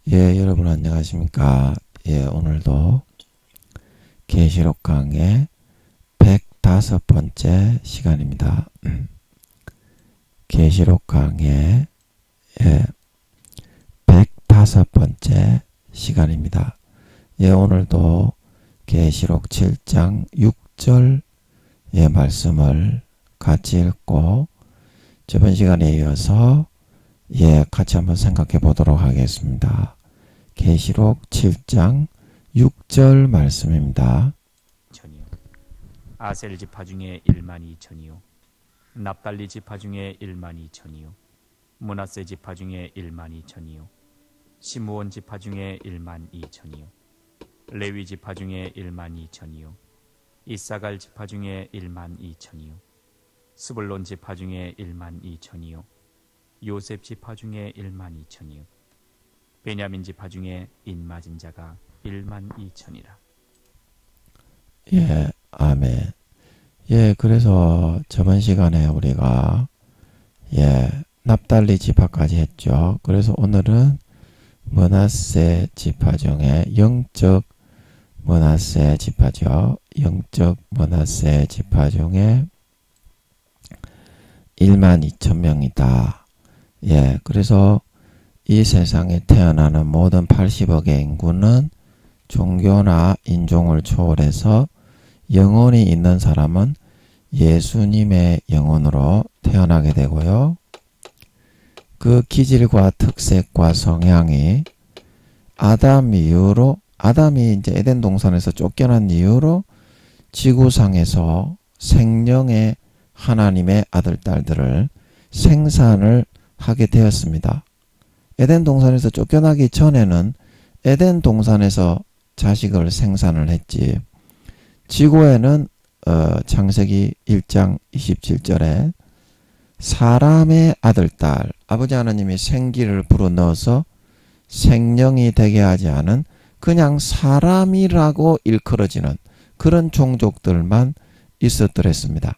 예, 여러분 안녕하십니까? 예, 오늘도 계시록 강의 105번째 시간입니다. 계시록 강의 105번째 시간입니다. 예, 오늘도 계시록 7장 6절 말씀을 같이 읽고 저번 시간에 이어서 같이 한번 생각해 보도록 하겠습니다. 계시록 7장 6절 말씀입니다. 아셀 지파 중에 12,000이요 납달리 지파 중에 12,000이요 므낫세 지파 중에 12,000이요 시므온 지파 중에 12,000이요 레위 지파 중에 12,000이요 이사갈 지파 중에 12,000이요 스불론 지파 중에 12,000이요 요셉 지파 중에 12,000이요 베냐민 지파 중에 인맞은 자가 12,000이라. 예, 아멘. 예, 그래서 저번 시간에 우리가 납달리 지파까지 했죠. 그래서 오늘은 므낫세 지파 중에 영적 므낫세 지파죠. 영적 므낫세 지파 중에 12,000명이다. 예, 그래서 이 세상에 태어나는 모든 80억의 인구는 종교나 인종을 초월해서 영혼이 있는 사람은 예수님의 영혼으로 태어나게 되고요. 그 기질과 특색과 성향이 아담이 이제 에덴 동산에서 쫓겨난 이후로 지구상에서 생명의 하나님의 아들, 딸들을 생산을 하게 되었습니다. 에덴 동산에서 쫓겨나기 전에는 에덴 동산에서 자식을 생산을 했지. 지구에는 창세기 1장 27절에 사람의 아들, 딸, 아버지 하나님이 생기를 불어넣어서 생명이 되게 하지 않은 그냥 사람이라고 일컬어지는 그런 종족들만 있었더랬습니다.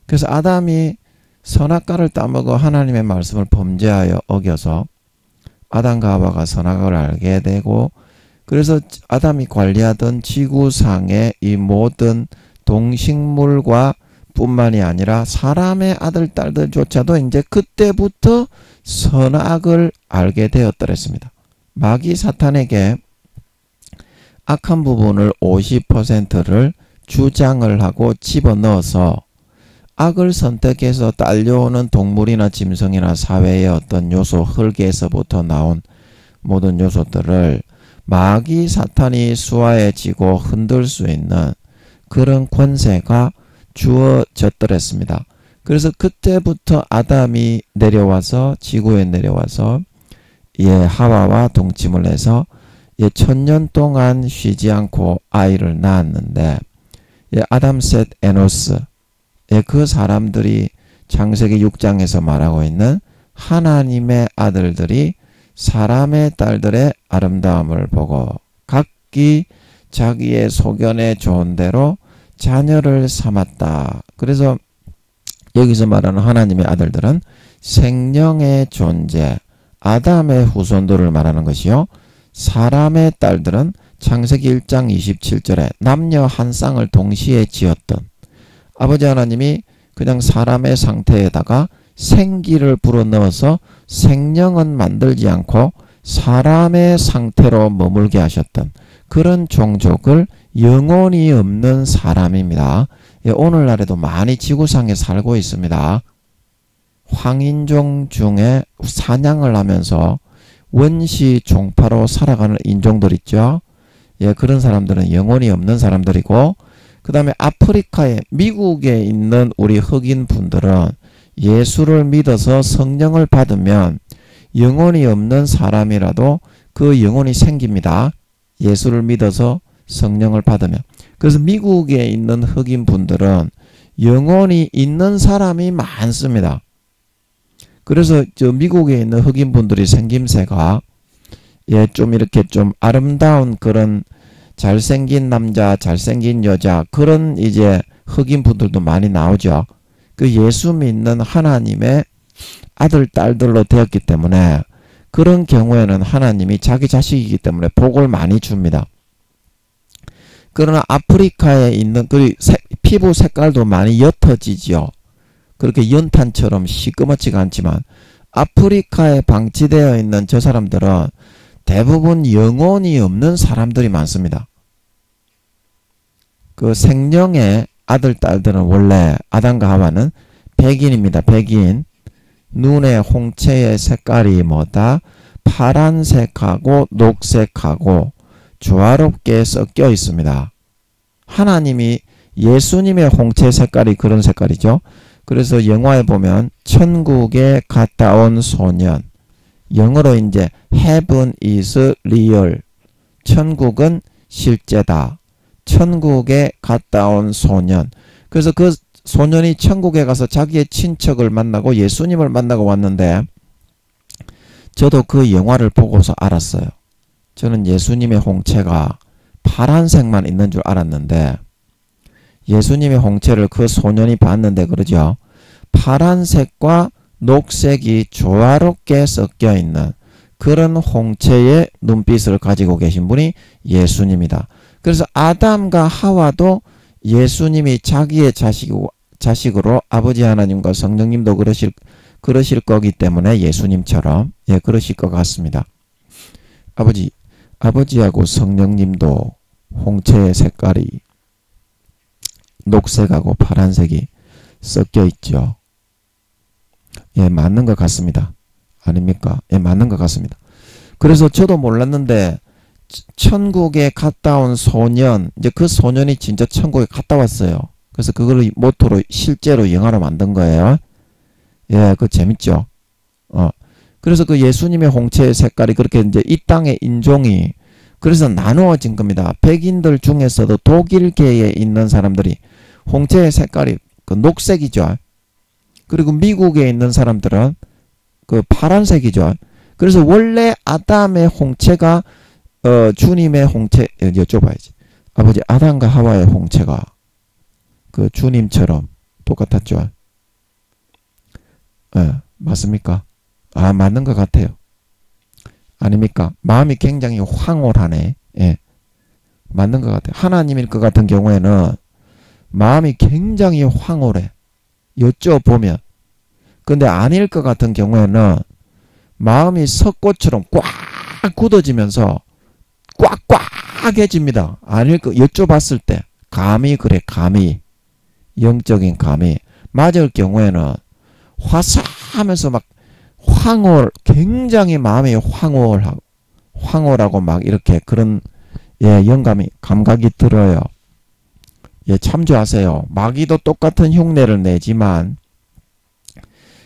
그래서 아담이 선악과를 따먹어 하나님의 말씀을 범죄하여 어겨서 아담과 하와가 선악과를 알게 되고, 그래서 아담이 관리하던 지구상의 이 모든 동식물과 뿐만이 아니라 사람의 아들, 딸들조차도 이제 그때부터 선악을 알게 되었더랬습니다. 마귀 사탄에게 악한 부분을 50%를 주장을 하고 집어넣어서 악을 선택해서 딸려오는 동물이나 짐승이나 사회의 어떤 요소, 흙에서부터 나온 모든 요소들을 마귀 사탄이 수하해지고 흔들 수 있는 그런 권세가 주어졌더랬습니다. 그래서 그때부터 아담이 내려와서 지구에 내려와서 하와와 동침을 해서 1000년 동안 쉬지 않고 아이를 낳았는데 아담, 셋, 에노스 그 사람들이 창세기 6장에서 말하고 있는 하나님의 아들들이 사람의 딸들의 아름다움을 보고 각기 자기의 소견에 좋은 대로 자녀를 삼았다. 그래서 여기서 말하는 하나님의 아들들은 생명의 존재, 아담의 후손들을 말하는 것이요. 사람의 딸들은 창세기 1장 27절에 남녀 한 쌍을 동시에 지었던 아버지 하나님이 그냥 사람의 상태에다가 생기를 불어넣어서 생명은 만들지 않고 사람의 상태로 머물게 하셨던 그런 종족을 영혼이 없는 사람입니다. 오늘날에도 많이 지구상에 살고 있습니다. 황인종 중에 사냥을 하면서 원시 종파로 살아가는 인종들 있죠. 그런 사람들은 영혼이 없는 사람들이고, 그 다음에 아프리카에 미국에 있는 우리 흑인 분들은 예수를 믿어서 성령을 받으면 영혼이 없는 사람이라도 그 영혼이 생깁니다. 예수를 믿어서 성령을 받으면. 그래서 미국에 있는 흑인 분들은 영혼이 있는 사람이 많습니다. 그래서 저 미국에 있는 흑인 분들이 생김새가 좀 이렇게 좀 아름다운 그런 잘생긴 남자, 잘생긴 여자, 그런 이제 흑인 분들도 많이 나오죠. 그 예수 믿는 하나님의 아들, 딸들로 되었기 때문에 그런 경우에는 하나님이 자기 자식이기 때문에 복을 많이 줍니다. 그러나 아프리카에 있는 피부 색깔도 많이 옅어지지요. 그렇게 연탄처럼 시꺼멓지가 않지만 아프리카에 방치되어 있는 저 사람들은 대부분 영혼이 없는 사람들이 많습니다. 그 생명의 아들, 딸들은 원래 아담과 하와는 백인입니다. 백인. 눈의 홍채의 색깔이 뭐다? 파란색하고 녹색하고 조화롭게 섞여 있습니다. 하나님이 예수님의 홍채 색깔이 그런 색깔이죠. 그래서 영화에 보면 천국에 갔다 온 소년, 영어로 이제 Heaven is real, 천국은 실제다. 천국에 갔다 온 소년. 그래서 그 소년이 천국에 가서 자기의 친척을 만나고 예수님을 만나고 왔는데 저도 그 영화를 보고서 알았어요. 저는 예수님의 홍채가 파란색만 있는 줄 알았는데 예수님의 홍채를 그 소년이 봤는데 그러죠. 파란색과 녹색이 조화롭게 섞여 있는 그런 홍채의 눈빛을 가지고 계신 분이 예수님이다. 그래서 아담과 하와도 예수님이 자기의 자식으로 아버지 하나님과 성령님도 그러실 거기 때문에 예수님처럼 그러실 것 같습니다. 아버지하고 성령님도 홍채의 색깔이 녹색하고 파란색이 섞여 있죠. 맞는 것 같습니다. 아닙니까? 맞는 것 같습니다. 그래서 저도 몰랐는데 천국에 갔다 온 소년, 이제 그 소년이 진짜 천국에 갔다 왔어요. 그래서 그걸 모토로 실제로 영화로 만든 거예요. 그거 재밌죠? 그래서 그 예수님의 홍채의 색깔이 그렇게 이제 이 땅의 인종이 그래서 나누어진 겁니다. 백인들 중에서도 독일계에 있는 사람들이 홍채의 색깔이 그 녹색이죠. 그리고 미국에 있는 사람들은 그 파란색이죠. 그래서 원래 아담의 홍채가 주님의 홍채 여쭤봐야지. 아버지 아담과 하와의 홍채가 그 주님처럼 똑같았죠. 맞습니까? 맞는 것 같아요. 아닙니까? 마음이 굉장히 황홀하네. 맞는 것 같아요. 하나님일 것 같은 경우에는 마음이 굉장히 황홀해. 여쭤보면. 근데 아닐 것 같은 경우에는 마음이 석고처럼 꽉 굳어지면서 꽉꽉해집니다. 아닐 거 여쭤봤을 때 감히 그래. 감히 영적인 감히 맞을 경우에는 화사하면서 막 굉장히 마음이 황홀하고 막 이렇게 그런 영감이 감각이 들어요. 참조하세요. 마귀도 똑같은 흉내를 내지만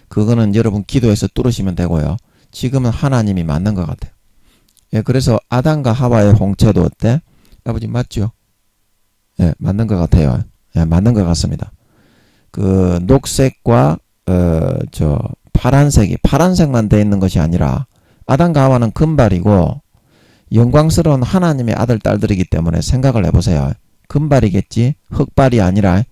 그거는 여러분 기도해서 뚫으시면 되고요. 지금은 하나님이 맞는 것 같아요. 그래서 아담과 하와의 홍채도 어때? 아버지 맞죠? 맞는 것 같아요. 맞는 것 같습니다. 그 녹색과 파란색만 돼 있는 것이 아니라 아담과 하와는 금발이고 영광스러운 하나님의 아들 딸들이기 때문에 생각을 해보세요. 금발이겠지? 흑발이 아니라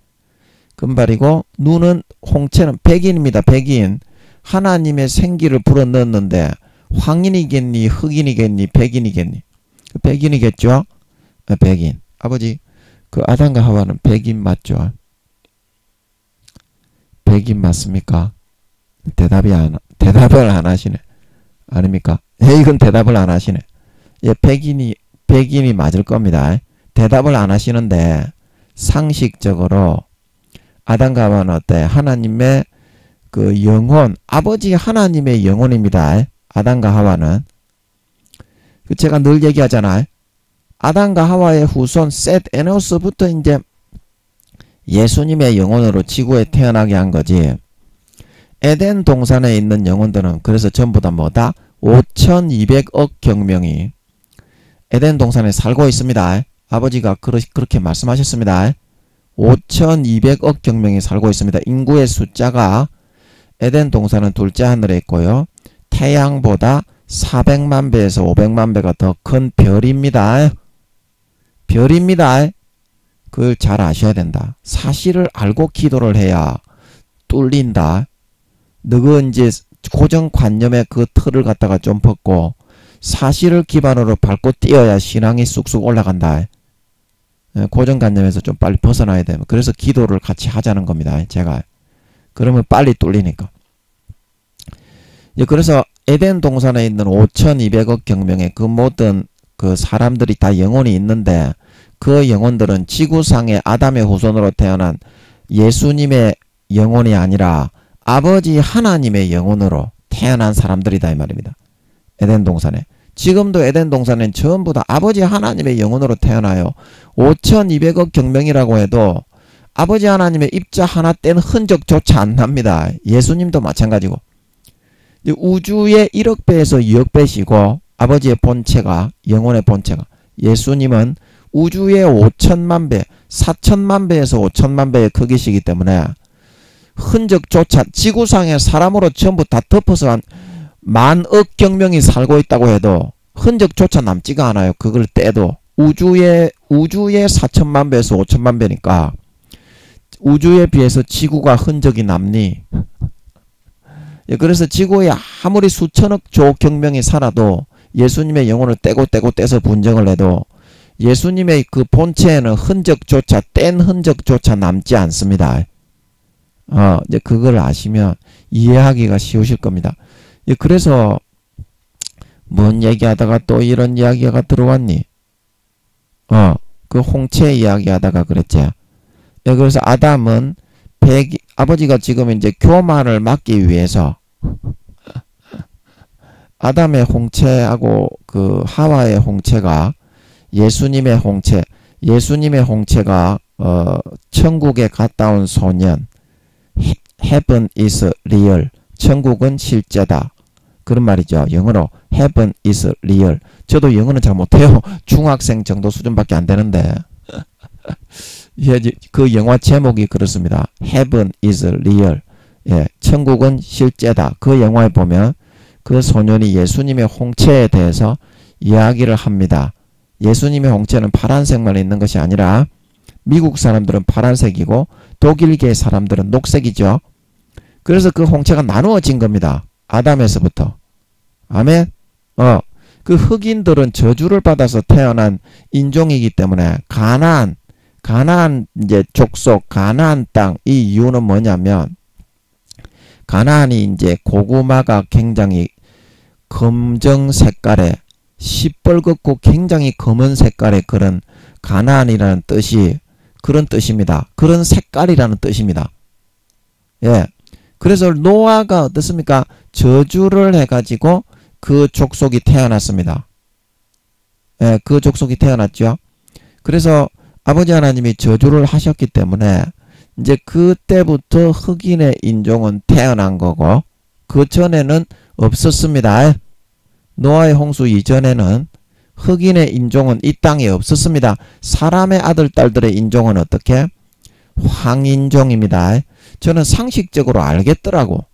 금발이고 눈은 홍채는 백인입니다. 백인. 하나님의 생기를 불어넣었는데 황인이겠니? 흑인이겠니? 백인이겠니? 백인이겠죠? 백인. 아버지 그 아담과 하와는 백인 맞죠? 백인 맞습니까? 대답을 안 하시네. 아닙니까? 이건 대답을 안 하시네. 백인이 맞을 겁니다. 대답을 안 하시는데 상식적으로 아담과 하와는 어때? 하나님의 그 영혼, 아버지 하나님의 영혼입니다. 아담과 하와는. 제가 늘 얘기하잖아요. 아담과 하와의 후손 셋 에노스부터 이제 예수님의 영혼으로 지구에 태어나게 한 거지. 에덴 동산에 있는 영혼들은 그래서 전부 다 뭐다? 5200억 경명이 에덴 동산에 살고 있습니다. 아버지가 그렇게 말씀하셨습니다. 5200억 경명이 살고 있습니다. 인구의 숫자가 에덴 동산은 둘째 하늘에 있고요. 태양보다 400만 배에서 500만 배가 더 큰 별입니다. 별입니다. 그걸 잘 아셔야 된다. 사실을 알고 기도를 해야 뚫린다. 너가 이제 고정관념의 그 틀을 갖다가 좀 벗고 사실을 기반으로 밟고 뛰어야 신앙이 쑥쑥 올라간다. 고정관념에서 좀 빨리 벗어나야 되면 그래서 기도를 같이 하자는 겁니다. 제가 그러면 빨리 뚫리니까. 그래서 에덴 동산에 있는 5200억 경명의 그 모든 그 사람들이 다 영혼이 있는데 그 영혼들은 지구상의 아담의 후손으로 태어난 예수님의 영혼이 아니라 아버지 하나님의 영혼으로 태어난 사람들이다 이 말입니다. 에덴 동산에. 지금도 에덴 동산은 전부 다 아버지 하나님의 영혼으로 태어나요. 5200억 경명이라고 해도 아버지 하나님의 입자 하나 뗀 흔적조차 안 납니다. 예수님도 마찬가지고. 우주의 1억 배에서 2억 배시고 아버지의 본체가 영혼의 본체가 예수님은 우주의 5천만 배 4천만 배에서 5천만 배의 크기시기 때문에 흔적조차 지구상의 사람으로 전부 다 덮어서 한 10,000억 경명이 살고 있다고 해도 흔적조차 남지가 않아요. 그걸 떼도 우주의 4천만 배에서 5천만 배니까 우주에 비해서 지구가 흔적이 남니? 그래서 지구에 아무리 수천억 조 경명이 살아도 예수님의 영혼을 떼서 분정을 해도 예수님의 그 본체에는 흔적조차 뗀 흔적조차 남지 않습니다. 이제 그걸 아시면 이해하기가 쉬우실 겁니다. 그래서 뭔 얘기하다가 또 이런 이야기가 들어왔니? 그 홍채 이야기하다가 그랬지. 그래서 아담은 아버지가 지금 이제 교만을 막기 위해서 아담의 홍채하고 그 하와의 홍채가 예수님의 홍채가 천국에 갔다 온 소년 Heaven is real. 천국은 실제다. 그런 말이죠. 영어로 Heaven is real. 저도 영어는 잘 못해요. 중학생 정도 수준밖에 안 되는데 그 영화 제목이 그렇습니다. Heaven is real. 천국은 실제다. 그 영화에 보면 그 소년이 예수님의 홍채에 대해서 이야기를 합니다. 예수님의 홍채는 파란색만 있는 것이 아니라 미국 사람들은 파란색이고 독일계 사람들은 녹색이죠. 그래서 그 홍채가 나누어진 겁니다. 아담에서부터. 아멘. 그 흑인들은 저주를 받아서 태어난 인종이기 때문에 가나안 이제 족속 가나안 땅 이 이유는 뭐냐면 가나안이 이제 고구마가 굉장히 검정 색깔의 시뻘겋고 굉장히 검은 색깔의 그런 가나안이라는 뜻이 그런 뜻입니다. 그런 색깔이라는 뜻입니다. 그래서 노아가 어떻습니까? 저주를 해가지고 그 족속이 태어났습니다. 그 족속이 태어났죠. 그래서 아버지 하나님이 저주를 하셨기 때문에 이제 그때부터 흑인의 인종은 태어난 거고 그 전에는 없었습니다. 노아의 홍수 이전에는 흑인의 인종은 이 땅에 없었습니다. 사람의 아들 딸들의 인종은 어떻게? 황인종입니다. 저는 상식적으로 알겠더라고.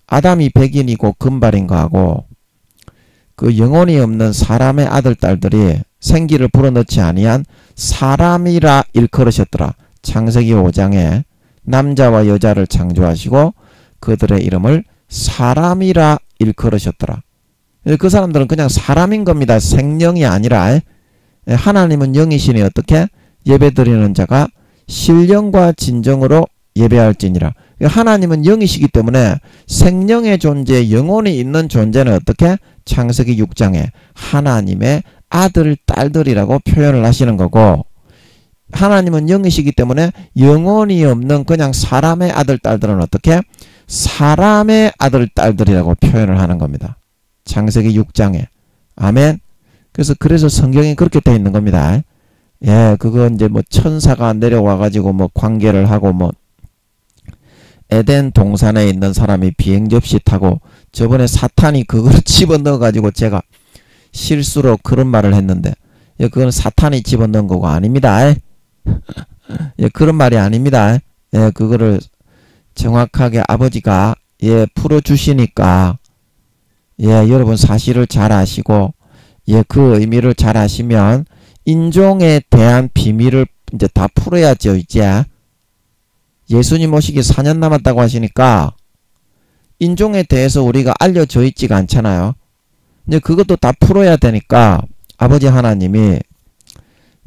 아담이 백인이고 금발인 거하고 그 영혼이 없는 사람의 아들 딸들이 생기를 불어넣지 아니한 사람이라 일컬으셨더라. 창세기 5장에 남자와 여자를 창조하시고 그들의 이름을 사람이라 일컬으셨더라. 그 사람들은 그냥 사람인 겁니다. 생령이 아니라. 하나님은 영이시니 어떻게? 예배드리는 자가 신령과 진정으로 예배할지니라. 하나님은 영이시기 때문에 생령의 존재, 영혼이 있는 존재는 어떻게? 창세기 6장에 하나님의 아들, 딸들이라고 표현을 하시는 거고 하나님은 영이시기 때문에 영혼이 없는 그냥 사람의 아들, 딸들은 어떻게? 사람의 아들, 딸들이라고 표현을 하는 겁니다. 창세기 6장에. 아멘. 그래서 성경이 그렇게 되어 있는 겁니다. 그거 이제 뭐 천사가 내려와가지고 뭐 관계를 하고 뭐 에덴 동산에 있는 사람이 비행 접시 타고 저번에 사탄이 그걸 집어넣어가지고 제가 실수로 그런 말을 했는데 그건 사탄이 집어넣은 거고 아닙니다. 그런 말이 아닙니다. 그거를 정확하게 아버지가 풀어주시니까 여러분 사실을 잘 아시고 그 의미를 잘 아시면 인종에 대한 비밀을 이제 다 풀어야죠. 이제 예수님 오시기 4년 남았다고 하시니까 인종에 대해서 우리가 알려져 있지가 않잖아요. 이제 그것도 다 풀어야 되니까 아버지 하나님이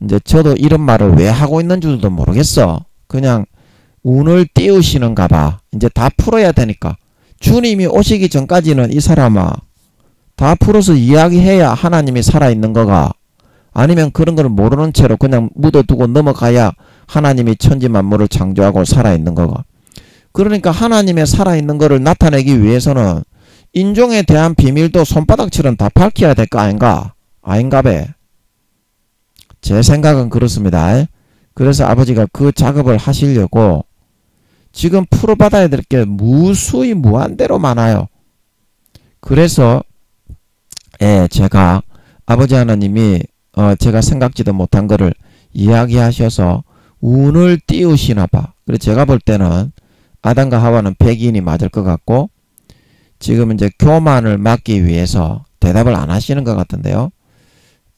이제 저도 이런 말을 왜 하고 있는 줄도 모르겠어. 그냥 운을 띄우시는가 봐. 이제 다 풀어야 되니까. 주님이 오시기 전까지는 이 사람아 다 풀어서 이야기해야 하나님이 살아있는 거가, 아니면 그런 걸 모르는 채로 그냥 묻어두고 넘어가야 하나님이 천지 만물을 창조하고 살아있는 거가. 그러니까 하나님의 살아있는 거를 나타내기 위해서는 인종에 대한 비밀도 손바닥처럼 다 밝혀야 될 거 아닌가? 아닌가 배. 제 생각은 그렇습니다. 그래서 아버지가 그 작업을 하시려고 지금 풀어받아야 될 게 무수히 무한대로 많아요. 그래서 제가 아버지 하나님이 제가 생각지도 못한 거를 이야기하셔서 운을 띄우시나 봐. 그래서 제가 볼 때는 아담과 하와는 백인이 맞을 것 같고, 지금 이제 교만을 막기 위해서 대답을 안 하시는 것 같은데요.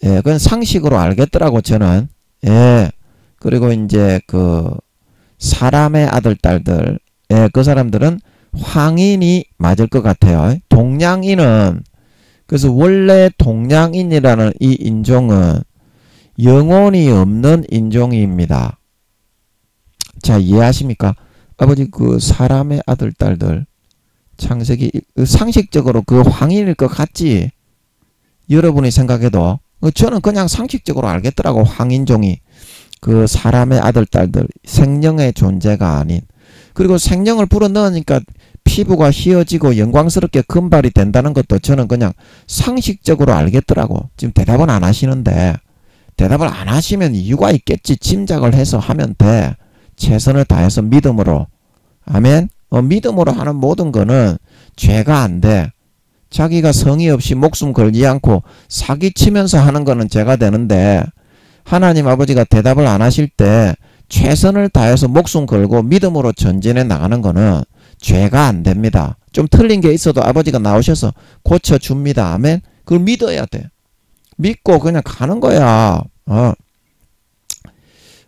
그건 상식으로 알겠더라고 저는. 그리고 이제 그 사람의 아들 딸들, 그 사람들은 황인이 맞을 것 같아요. 동양인은, 그래서 원래 동양인이라는 이 인종은 영혼이 없는 인종입니다. 자, 이해하십니까? 아버지, 그 사람의 아들 딸들, 창세기 상식적으로 그 황인일 것 같지? 여러분이 생각해도 저는 그냥 상식적으로 알겠더라고. 황인종이 그 사람의 아들 딸들, 생명의 존재가 아닌, 그리고 생명을 불어넣으니까 피부가 휘어지고 영광스럽게 금발이 된다는 것도 저는 그냥 상식적으로 알겠더라고. 지금 대답은 안 하시는데, 대답을 안 하시면 이유가 있겠지. 짐작을 해서 하면 돼. 최선을 다해서 믿음으로. 아멘. 믿음으로 하는 모든 거는 죄가 안 돼. 자기가 성의 없이 목숨 걸지 않고 사기치면서 하는 거는 죄가 되는데, 하나님 아버지가 대답을 안 하실 때 최선을 다해서 목숨 걸고 믿음으로 전진해 나가는 거는 죄가 안 됩니다. 좀 틀린 게 있어도 아버지가 나오셔서 고쳐줍니다. 아멘. 그걸 믿어야 돼. 믿고 그냥 가는 거야.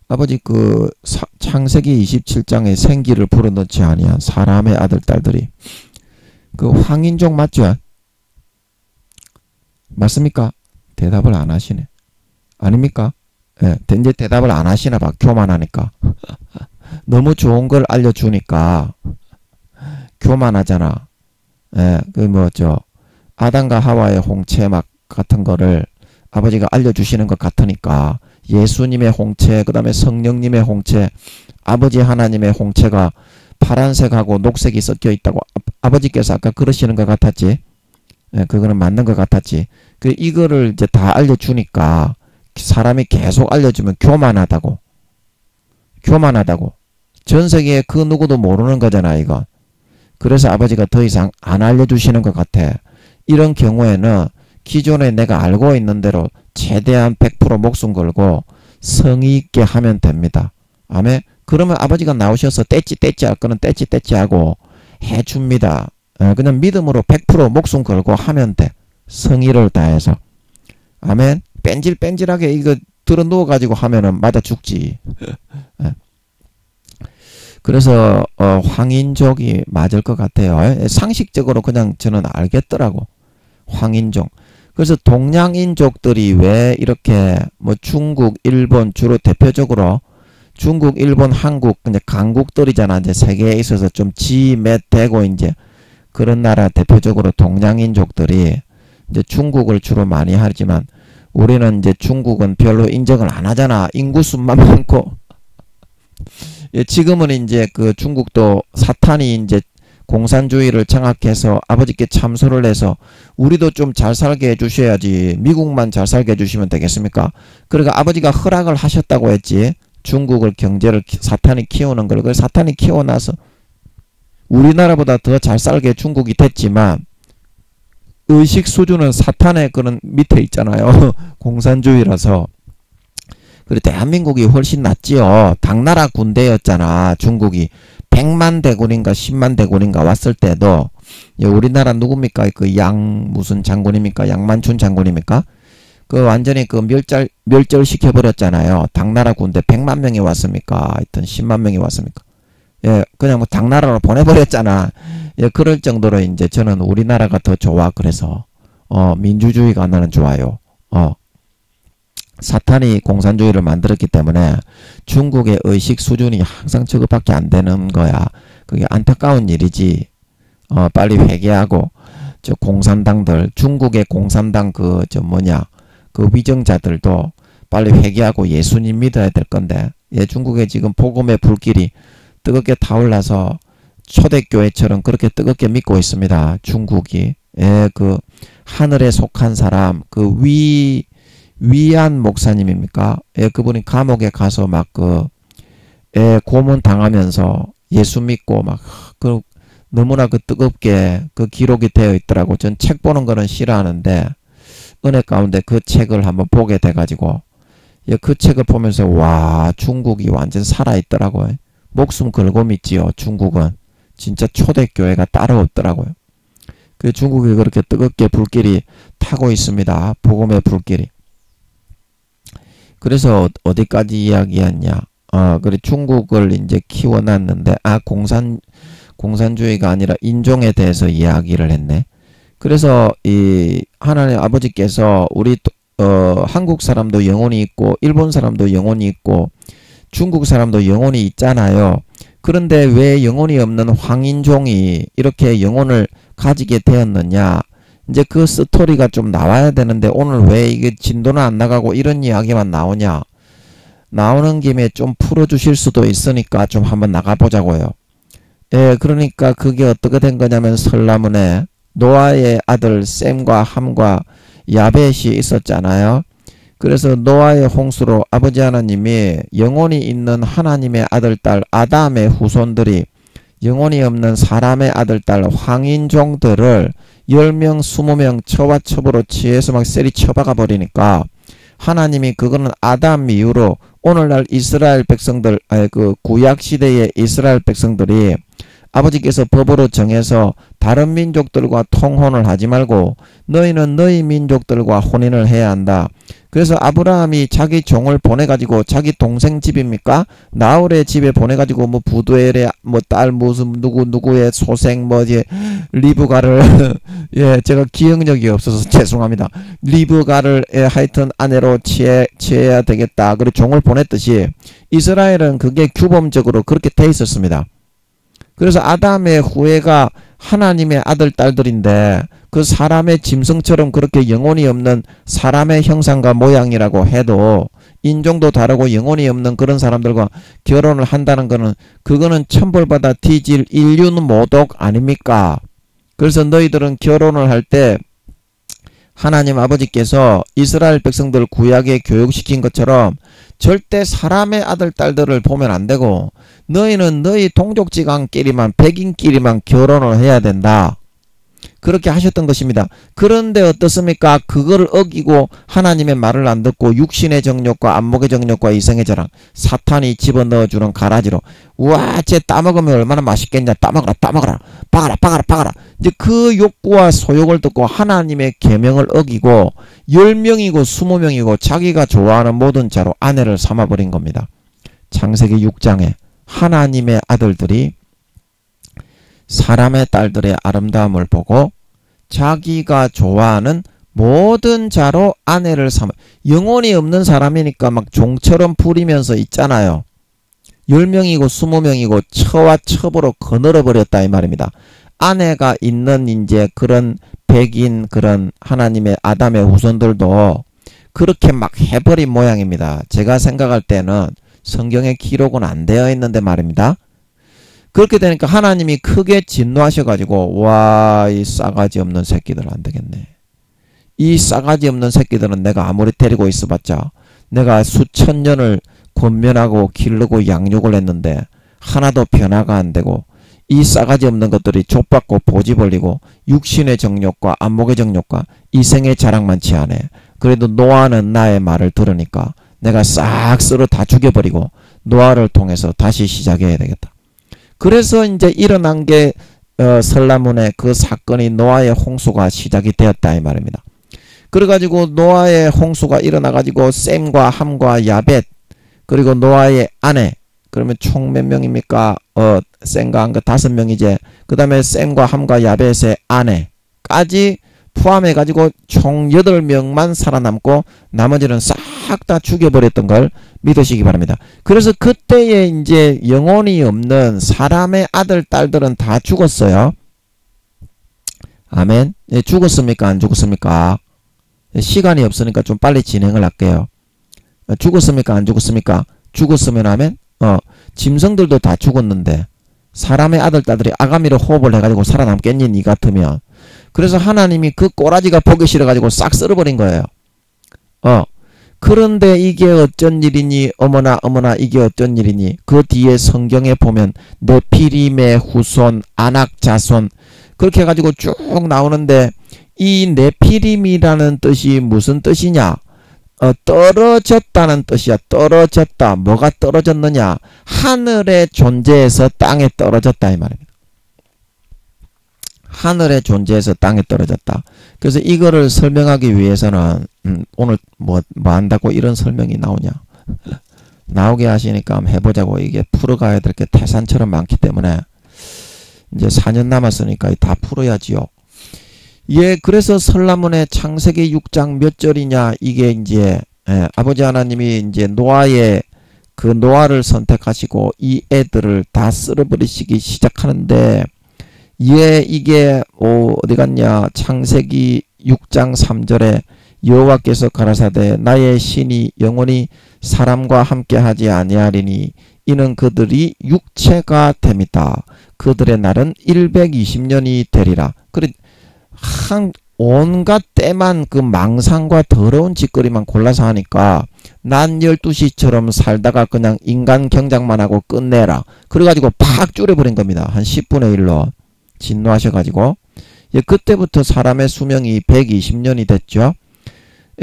아버지, 그 창세기 27장에 생기를 불어넣지 아니한 사람의 아들 딸들이 그 황인종 맞죠? 맞습니까? 대답을 안 하시네. 아닙니까? 이제 대답을 안 하시나 봐. 교만하니까. 너무 좋은 걸 알려주니까 교만하잖아. 아담과 하와의 홍채막 같은 거를 아버지가 알려주시는 것 같으니까, 예수님의 홍채, 그 다음에 성령님의 홍채, 아버지 하나님의 홍채가 파란색하고 녹색이 섞여 있다고 아버지께서 아까 그러시는 것 같았지. 그거는 맞는 것 같았지. 이거를 이제 다 알려주니까 사람이 계속 알려주면 교만하다고. 전 세계에 그 누구도 모르는 거잖아, 이거. 그래서 아버지가 더 이상 안 알려주시는 것 같아. 이런 경우에는 기존에 내가 알고 있는 대로 최대한 100% 목숨 걸고 성의 있게 하면 됩니다. 아멘. 그러면 아버지가 나오셔서 떼찌 할 거는 떼찌 하고 해줍니다. 그냥 믿음으로 100% 목숨 걸고 하면 돼. 성의를 다해서. 아멘. 뺀질뺀질하게 이거 들어 누워가지고 하면은 맞아 죽지. 그래서 황인족이 맞을 것 같아요. 상식적으로 그냥 저는 알겠더라고. 황인종. 그래서 동양인족들이 왜 이렇게 뭐 중국, 일본, 주로 대표적으로 중국, 일본, 한국, 이제 강국들이잖아. 이제 세계에 있어서 좀 지맷되고 이제 그런 나라 대표적으로 동양인족들이 이제 중국을 주로 많이 하지만, 우리는 이제 중국은 별로 인정을 안 하잖아. 인구수만 많고. 지금은 이제 그 중국도 사탄이 이제 공산주의를 장악해서 아버지께 참소를 해서 우리도 좀 잘 살게 해주셔야지, 미국만 잘 살게 해주시면 되겠습니까? 그러니까 아버지가 허락을 하셨다고 했지. 중국을 경제를 사탄이 키우는 걸. 그래서 사탄이 키워놔서 우리나라보다 더 잘 살게 중국이 됐지만 의식 수준은 사탄의 그런 밑에 있잖아요. 공산주의라서. 그리고 대한민국이 훨씬 낫지요. 당나라 군대였잖아. 중국이 100만 대군인가 10만 대군인가 왔을 때도 우리나라 누굽니까? 그 무슨 장군입니까? 양만춘 장군입니까? 그 완전히 그 멸절시켜버렸잖아요. 당나라 군대 100만 명이 왔습니까? 하여튼 10만 명이 왔습니까? 예, 그냥 뭐 당나라로 보내버렸잖아. 예, 그럴 정도로 이제 저는 우리나라가 더 좋아. 그래서, 민주주의가 나는 좋아요. 사탄이 공산주의를 만들었기 때문에 중국의 의식 수준이 항상 저것밖에 안 되는 거야. 그게 안타까운 일이지. 빨리 회개하고, 저 공산당들, 중국의 공산당 그 위정자들도 빨리 회개하고 예수님 믿어야 될 건데, 예, 중국에 지금 복음의 불길이 뜨겁게 타올라서 초대교회처럼 그렇게 뜨겁게 믿고 있습니다. 중국이. 예, 그 하늘에 속한 사람, 그 위안 목사님입니까? 예, 그분이 감옥에 가서 막 예, 고문 당하면서 예수 믿고 막 너무나 뜨겁게 기록이 되어 있더라고. 전 책 보는 거는 싫어하는데 은혜 가운데 그 책을 한번 보게 돼가지고, 예, 그 책을 보면서 와, 중국이 완전 살아있더라고요. 목숨 걸고 믿지요. 중국은 진짜 초대교회가 따로 없더라고요. 그 중국이 그렇게 뜨겁게 불길이 타고 있습니다. 복음의 불길이. 그래서 어디까지 이야기했냐? 그래 중국을 이제 키워놨는데, 공산주의가 아니라 인종에 대해서 이야기를 했네. 그래서 이 하나님 아버지께서 우리 한국 사람도 영혼이 있고 일본 사람도 영혼이 있고 중국 사람도 영혼이 있잖아요. 그런데 왜 영혼이 없는 황인종이 이렇게 영혼을 가지게 되었느냐? 이제 그 스토리가 좀 나와야 되는데 오늘 왜 이게 진도는 안 나가고 이런 이야기만 나오냐? 나오는 김에 좀 풀어주실 수도 있으니까 좀 한번 나가보자고요. 예, 그러니까 그게 어떻게 된 거냐면 설라문에 노아의 아들 셈과 함과 야벳이 있었잖아요. 그래서 노아의 홍수로 아버지 하나님이 영혼이 있는 하나님의 아들, 딸 아담의 후손들이 영혼이 없는 사람의 아들, 딸 황인종들을 10명, 20명 처와 첩으로 취해서 막 세리 쳐박아 버리니까 하나님이 그거는 아담 이후로 오늘날 이스라엘 백성들, 그 구약시대의 이스라엘 백성들이 아버지께서 법으로 정해서 다른 민족들과 통혼을 하지 말고 너희는 너희 민족들과 혼인을 해야 한다. 그래서 아브라함이 자기 종을 보내가지고 자기 동생 집입니까? 나홀의 집에 보내가지고 뭐 부두엘의 뭐 딸 무슨 누구의 소생 리브가를 예, 제가 기억력이 없어서 죄송합니다. 리브가를 하여튼 아내로 취해야 되겠다. 그리고 종을 보냈듯이 이스라엘은 그게 규범적으로 그렇게 돼 있었습니다. 그래서 아담의 후예가 하나님의 아들, 딸들인데 그 사람의 짐승처럼 그렇게 영혼이 없는 사람의 형상과 모양이라고 해도 인종도 다르고 영혼이 없는 그런 사람들과 결혼을 한다는 거는 그거는 천벌받아 뒤질 인륜 모독 아닙니까? 그래서 너희들은 결혼을 할 때 하나님 아버지께서 이스라엘 백성들 구약에 교육시킨 것처럼 절대 사람의 아들, 딸들을 보면 안 되고 너희는 너희 동족지간끼리만 백인끼리만 결혼을 해야 된다. 그렇게 하셨던 것입니다. 그런데 어떻습니까? 그걸 어기고 하나님의 말을 안 듣고 육신의 정욕과 안목의 정욕과 이성의 자랑, 사탄이 집어넣어주는 가라지로 우와 쟤 따먹으면 얼마나 맛있겠냐, 따먹어라 따먹어라 박아라 박아라 박아라. 이제 그 욕구와 소욕을 듣고 하나님의 계명을 어기고 10명이고 20명이고 자기가 좋아하는 모든 자로 아내를 삼아버린 겁니다. 창세기 6장에 하나님의 아들들이 사람의 딸들의 아름다움을 보고 자기가 좋아하는 모든 자로 아내를 삼아, 영혼이 없는 사람이니까 막 종처럼 부리면서 있잖아요. 10명이고 20명이고 처와 첩으로 거늘어 버렸다 이 말입니다. 아내가 있는 이제 그런 백인 그런 하나님의 아담의 후손들도 그렇게 막 해버린 모양입니다. 제가 생각할 때는 성경에 기록은 안 되어 있는데 말입니다. 그렇게 되니까 하나님이 크게 진노하셔가지고 와, 이 싸가지 없는 새끼들 안 되겠네. 이 싸가지 없는 새끼들은 내가 아무리 데리고 있어봤자 내가 수천 년을 권면하고 기르고 양육을 했는데 하나도 변화가 안 되고 이 싸가지 없는 것들이 족받고 보지 벌리고 육신의 정욕과 안목의 정욕과 이생의 자랑만 취하네. 그래도 노아는 나의 말을 들으니까 내가 싹 쓸어 다 죽여버리고 노아를 통해서 다시 시작해야 되겠다. 그래서 이제 일어난 게 설라문의 그 사건이 노아의 홍수가 시작이 되었다 이 말입니다. 그래가지고 노아의 홍수가 일어나가지고 셈과 함과 야벳 그리고 노아의 아내 그러면 총 몇 명입니까? 셈과 함과 5명이제. 그 다음에 셈과 함과 야벳의 아내까지 포함해가지고 총 8명만 살아남고 나머지는 싹 다 죽여버렸던 걸 믿으시기 바랍니다. 그래서 그때에 이제 영혼이 없는 사람의 아들, 딸들은 다 죽었어요. 아멘. 예, 죽었습니까? 안 죽었습니까? 시간이 없으니까 좀 빨리 진행을 할게요. 죽었습니까? 안 죽었습니까? 죽었으면 하면 짐승들도 다 죽었는데 사람의 아들, 딸들이 아가미로 호흡을 해가지고 살아남겠니? 니 같으면. 그래서 하나님이 그 꼬라지가 보기 싫어가지고 싹 쓸어버린 거예요. 그런데 이게 어쩐 일이니? 어머나 이게 어쩐 일이니? 그 뒤에 성경에 보면 네피림의 후손, 아낙 자손 그렇게 해가지고 쭉 나오는데 이 네피림이라는 뜻이 무슨 뜻이냐? 떨어졌다는 뜻이야. 떨어졌다. 뭐가 떨어졌느냐? 하늘의 존재에서 땅에 떨어졌다 이 말입니다. 하늘의 존재에서 땅에 떨어졌다. 그래서 이거를 설명하기 위해서는 오늘 뭐 한다고 이런 설명이 나오냐? 나오게 하시니까 한번 해보자고. 이게 풀어가야 될 게 태산처럼 많기 때문에 이제 4년 남았으니까 다 풀어야지요. 예, 그래서 설라문의 창세기 6장 몇 절이냐? 이게 이제 아버지 하나님이 이제 노아의 그 노아를 선택하시고 이 애들을 다 쓸어버리시기 시작하는데 이게 어디 갔냐? 창세기 6장 3절에 여호와께서 가라사대 나의 신이 영원히 사람과 함께하지 아니하리니 이는 그들이 육체가 됨이다. 그들의 날은 120년이 되리라. 그래 온갖 때만 그 망상과 더러운 짓거리만 골라서 하니까 난 12시처럼 살다가 그냥 인간 경작만 하고 끝내라. 그래가지고 팍 줄여버린 겁니다. 한 10분의 1로 진노하셔가지고 예, 그때부터 사람의 수명이 120년이 됐죠.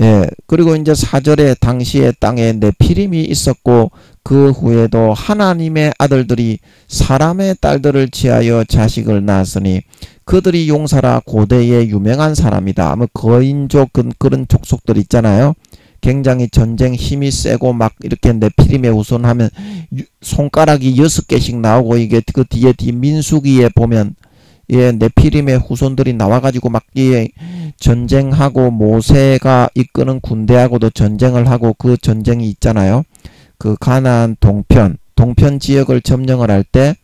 예, 그리고 이제 4절에 당시에 땅에 네피림이 있었고 그 후에도 하나님의 아들들이 사람의 딸들을 취하여 자식을 낳았으니 그들이 용사라 고대의 유명한 사람이다. 뭐 거인족 그런 족속들 있잖아요. 굉장히 전쟁 힘이 세고 막 이렇게 네피림에 우선하면 손가락이 6개씩 나오고 이게 그 뒤에 민수기에 보면 예, 네피림의 후손들이 나와가지고 막 예, 전쟁하고 모세가 이끄는 군대하고도 전쟁을 하고 그 전쟁이 있잖아요. 그 가나안 동편 지역을 점령을 할 때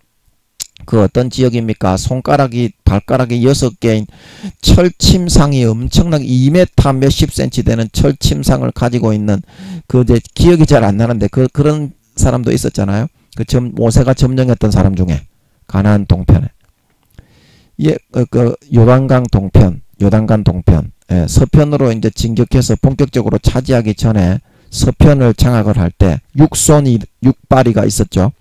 그 어떤 지역입니까? 발가락이 6개인 철침상이 엄청나게 2m 몇십 cm 되는 철침상을 가지고 있는 그 이제 기억이 잘 안 나는데 그런 사람도 있었잖아요. 모세가 점령했던 사람 중에 가나안 동편에. 예, 요단강 동편, 예, 서편으로 이제 진격해서 본격적으로 차지하기 전에 서편을 장악을 할 때 육바리가 있었죠.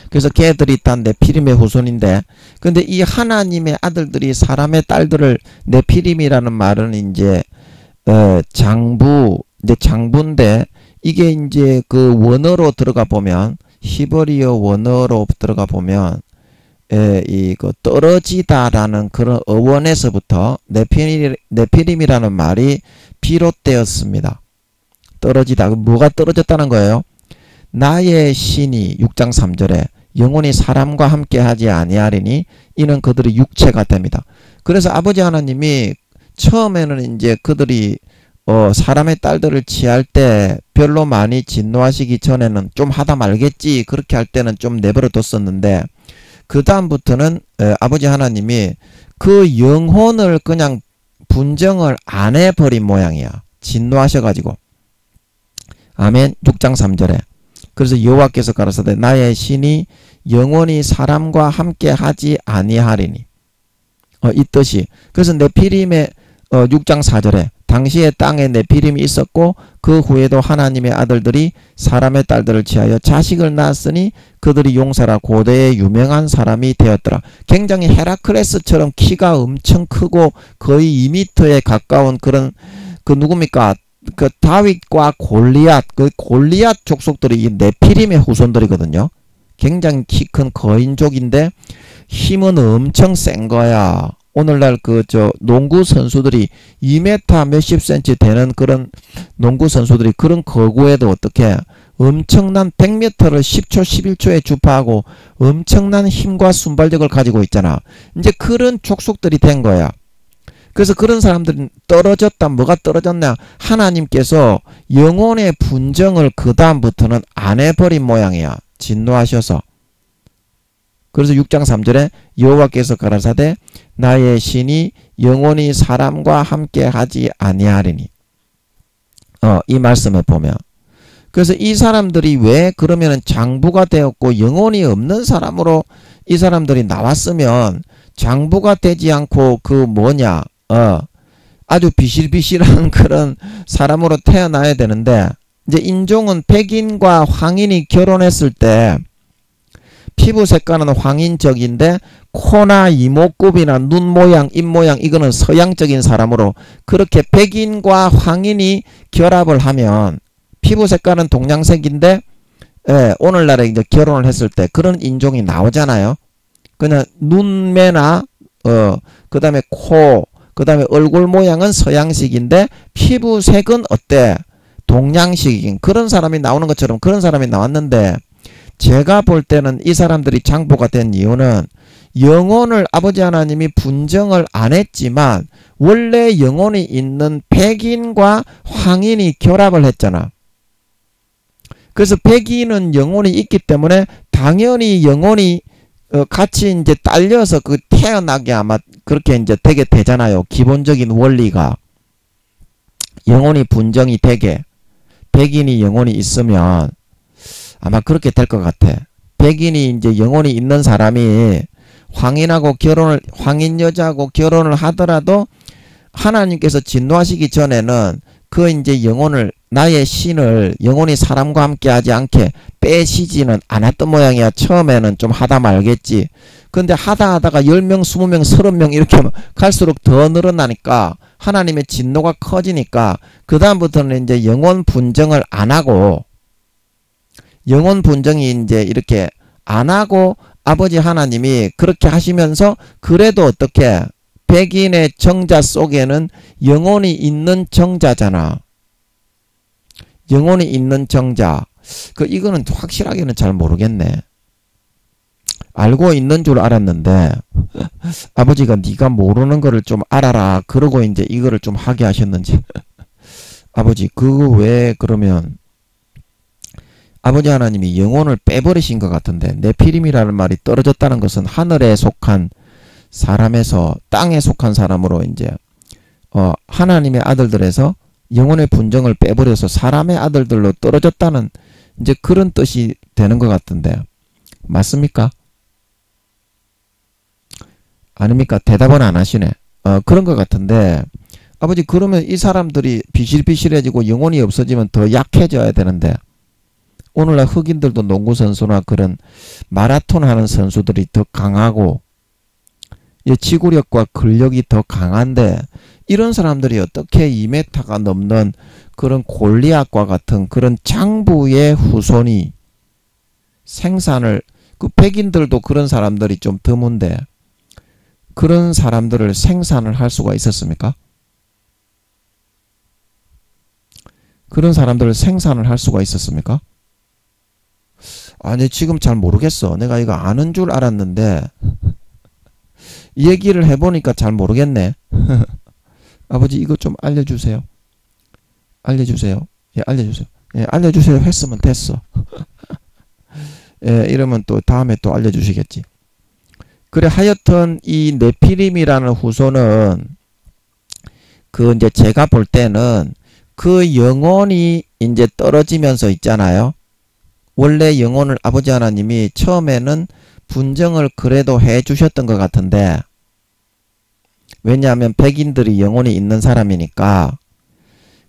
그래서 걔들이 다 네피림의 후손인데, 근데 이 하나님의 아들들이 사람의 딸들을 네피림이라는 말은 이제 장부인데 이게 이제 그 원어로 들어가 보면 히브리어 원어로 들어가 보면 이거 떨어지다라는 그런 어원에서부터 네피림이라는 말이 비롯되었습니다. 떨어지다. 뭐가 떨어졌다는 거예요? 나의 신이 6장 3절에 영원히 사람과 함께 하지 아니하리니 이는 그들이 육체가 됩니다. 그래서 아버지 하나님이 처음에는 이제 그들이 사람의 딸들을 취할 때 별로 많이 진노하시기 전에는 좀 하다 말겠지 그렇게 할 때는 좀 내버려 뒀었는데 그 다음부터는 아버지 하나님이 그 영혼을 그냥 분정을 안 해버린 모양이야. 진노하셔가지고. 아멘. 6장 3절에. 그래서 여호와께서 가라사대 나의 신이 영원히 사람과 함께 하지 아니하리니. 이 뜻이. 그래서 네피림의 6장 4절에 당시에 땅에 네피림이 있었고 그 후에도 하나님의 아들들이 사람의 딸들을 취하여 자식을 낳았으니 그들이 용사라 고대의 유명한 사람이 되었더라. 굉장히 헤라클레스처럼 키가 엄청 크고 거의 2m에 가까운 그런 그 누굽니까? 그 다윗과 골리앗, 그 골리앗 족속들이 이 네피림의 후손들이거든요. 굉장히 키 큰 거인족인데 힘은 엄청 센 거야. 오늘날 농구 선수들이 2m 몇십 cm 되는 그런 농구 선수들이 그런 거구에도 어떻게 엄청난 100m를 10초, 11초에 주파하고 엄청난 힘과 순발력을 가지고 있잖아. 이제 그런 족속들이 된 거야. 그래서 그런 사람들은 떨어졌다. 뭐가 떨어졌냐? 하나님께서 영혼의 분정을 그 다음부터는 안 해버린 모양이야. 진노하셔서. 그래서 6장 3절에 여호와께서 가라사대 나의 신이 영원히 사람과 함께 하지 아니하리니. 이 말씀에 보면. 그래서 이 사람들이 왜 그러면은 장부가 되었고 영혼이 없는 사람으로 이 사람들이 나왔으면 장부가 되지 않고 그 뭐냐 아주 비실비실한 그런 사람으로 태어나야 되는데, 이제 인종은 백인과 황인이 결혼했을 때 피부 색깔은 황인적인데 코나 이목구비나 눈 모양, 입 모양 이거는 서양적인 사람으로, 그렇게 백인과 황인이 결합을 하면 피부 색깔은 동양색인데 오늘날에 이제 결혼을 했을 때 그런 인종이 나오잖아요. 그냥 눈매나 그 다음에 코, 그 다음에 얼굴 모양은 서양식인데 피부색은 어때? 동양식인 그런 사람이 나오는 것처럼 그런 사람이 나왔는데, 제가 볼 때는 이 사람들이 장보가 된 이유는 영혼을 아버지 하나님이 분정을 안 했지만 원래 영혼이 있는 백인과 황인이 결합을 했잖아. 그래서 백인은 영혼이 있기 때문에 당연히 영혼이 같이 이제 딸려서 그 태어나게 아마 그렇게 이제 되게 되잖아요. 기본적인 원리가. 영혼이 분정이 되게. 백인이 영혼이 있으면 아마 그렇게 될 것 같아. 백인이 이제 영혼이 있는 사람이 황인 여자하고 결혼을 하더라도 하나님께서 진노하시기 전에는 그 이제 영혼을, 나의 신을 영혼이 사람과 함께 하지 않게 빼시지는 않았던 모양이야. 처음에는 좀 하다 말겠지. 근데 하다가 10명, 20명, 30명 이렇게 갈수록 더 늘어나니까 하나님의 진노가 커지니까 그 다음부터는 이제 영혼 분정을 안 하고, 영혼 분정이 이제 이렇게 안 하고 아버지 하나님이 그렇게 하시면서 그래도 어떻게 백인의 정자 속에는 영혼이 있는 정자잖아. 영혼이 있는 정자. 이거는 확실하게는 잘 모르겠네. 알고 있는 줄 알았는데 아버지가 네가 모르는 거를 좀 알아라 그러고 이제 이거를 좀 하게 하셨는지. 아버지 그거 왜 그러면 아버지 하나님이 영혼을 빼버리신 것 같은데, 네피림이라는 말이 떨어졌다는 것은 하늘에 속한 사람에서 땅에 속한 사람으로 이제 하나님의 아들들에서 영혼의 분정을 빼버려서 사람의 아들들로 떨어졌다는 이제 그런 뜻이 되는 것 같은데 맞습니까? 아닙니까? 대답은 안 하시네. 그런 것 같은데 아버지 그러면 이 사람들이 비실비실해지고 영혼이 없어지면 더 약해져야 되는데, 오늘날 흑인들도 농구 선수나 그런 마라톤 하는 선수들이 더 강하고 지구력과 근력이 더 강한데, 이런 사람들이 어떻게 2m가 넘는 그런 골리앗과 같은 그런 장부의 후손이 생산을, 그 백인들도 그런 사람들이 좀 드문데 그런 사람들을 생산을 할 수가 있었습니까? 그런 사람들을 생산을 할 수가 있었습니까? 아니 지금 잘 모르겠어. 내가 이거 아는 줄 알았는데 이 얘기를 해보니까 잘 모르겠네. 아버지 이거 좀 알려주세요. 알려주세요. 예, 알려주세요. 예, 알려주세요 했으면 됐어. 예, 이러면 또 다음에 또 알려주시겠지. 그래 하여튼 이 네피림이라는 후손은 그 이제 제가 볼 때는 그 영혼이 이제 떨어지면서 있잖아요. 원래 영혼을 아버지 하나님이 처음에는 분정을 그래도 해 주셨던 것 같은데, 왜냐하면 백인들이 영혼이 있는 사람이니까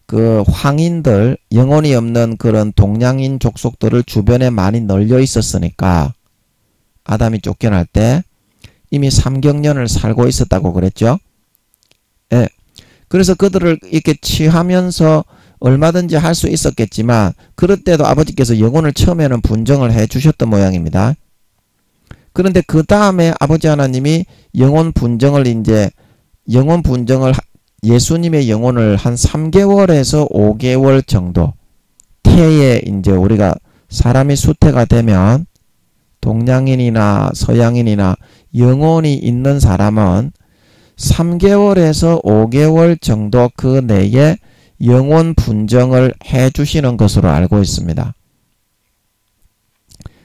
그 황인들, 영혼이 없는 그런 동양인 족속들을 주변에 많이 널려 있었으니까 아담이 쫓겨날 때 이미 3경년을 살고 있었다고 그랬죠. 예. 그래서 그들을 이렇게 취하면서 얼마든지 할 수 있었겠지만 그럴 때도 아버지께서 영혼을 처음에는 분정을 해 주셨던 모양입니다. 그런데 그 다음에 아버지 하나님이 영혼 분정을 예수님의 영혼을 한 3개월에서 5개월 정도 수태에 이제 우리가 사람이 수태가 되면 동양인이나 서양인이나 영혼이 있는 사람은 3개월에서 5개월 정도 그 내에 영혼 분정을 해 주시는 것으로 알고 있습니다.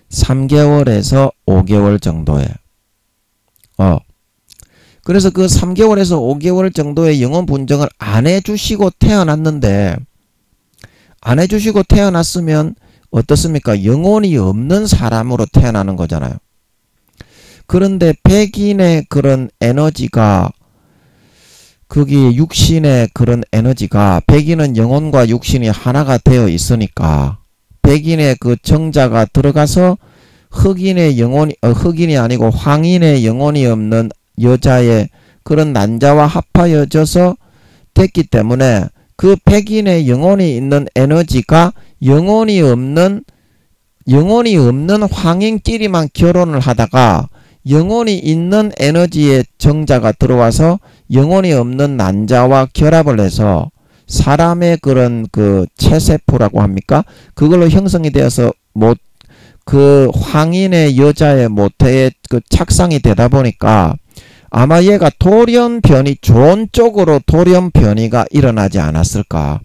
3개월에서 5개월 정도에. 그래서 그 3개월에서 5개월 정도의 영혼 분정을 안 해주시고 태어났는데, 안 해주시고 태어났으면 어떻습니까? 영혼이 없는 사람으로 태어나는 거잖아요. 그런데 백인의 그런 에너지가, 거기 육신의 그런 에너지가, 백인은 영혼과 육신이 하나가 되어 있으니까 백인의 그 정자가 들어가서 흑인의 영혼이, 흑인이 아니고 황인의 영혼이 없는 여자의 그런 난자와 합하여져서 됐기 때문에 그 백인의 영혼이 있는 에너지가 영혼이 없는 황인끼리만 결혼을 하다가 영혼이 있는 에너지의 정자가 들어와서 영혼이 없는 난자와 결합을 해서 사람의 그런 그 체세포라고 합니까? 그걸로 형성이 되어서 그 황인의 여자의 모태에 그 착상이 되다 보니까 아마 얘가 돌연변이, 좋은 쪽으로 돌연변이가 일어나지 않았을까.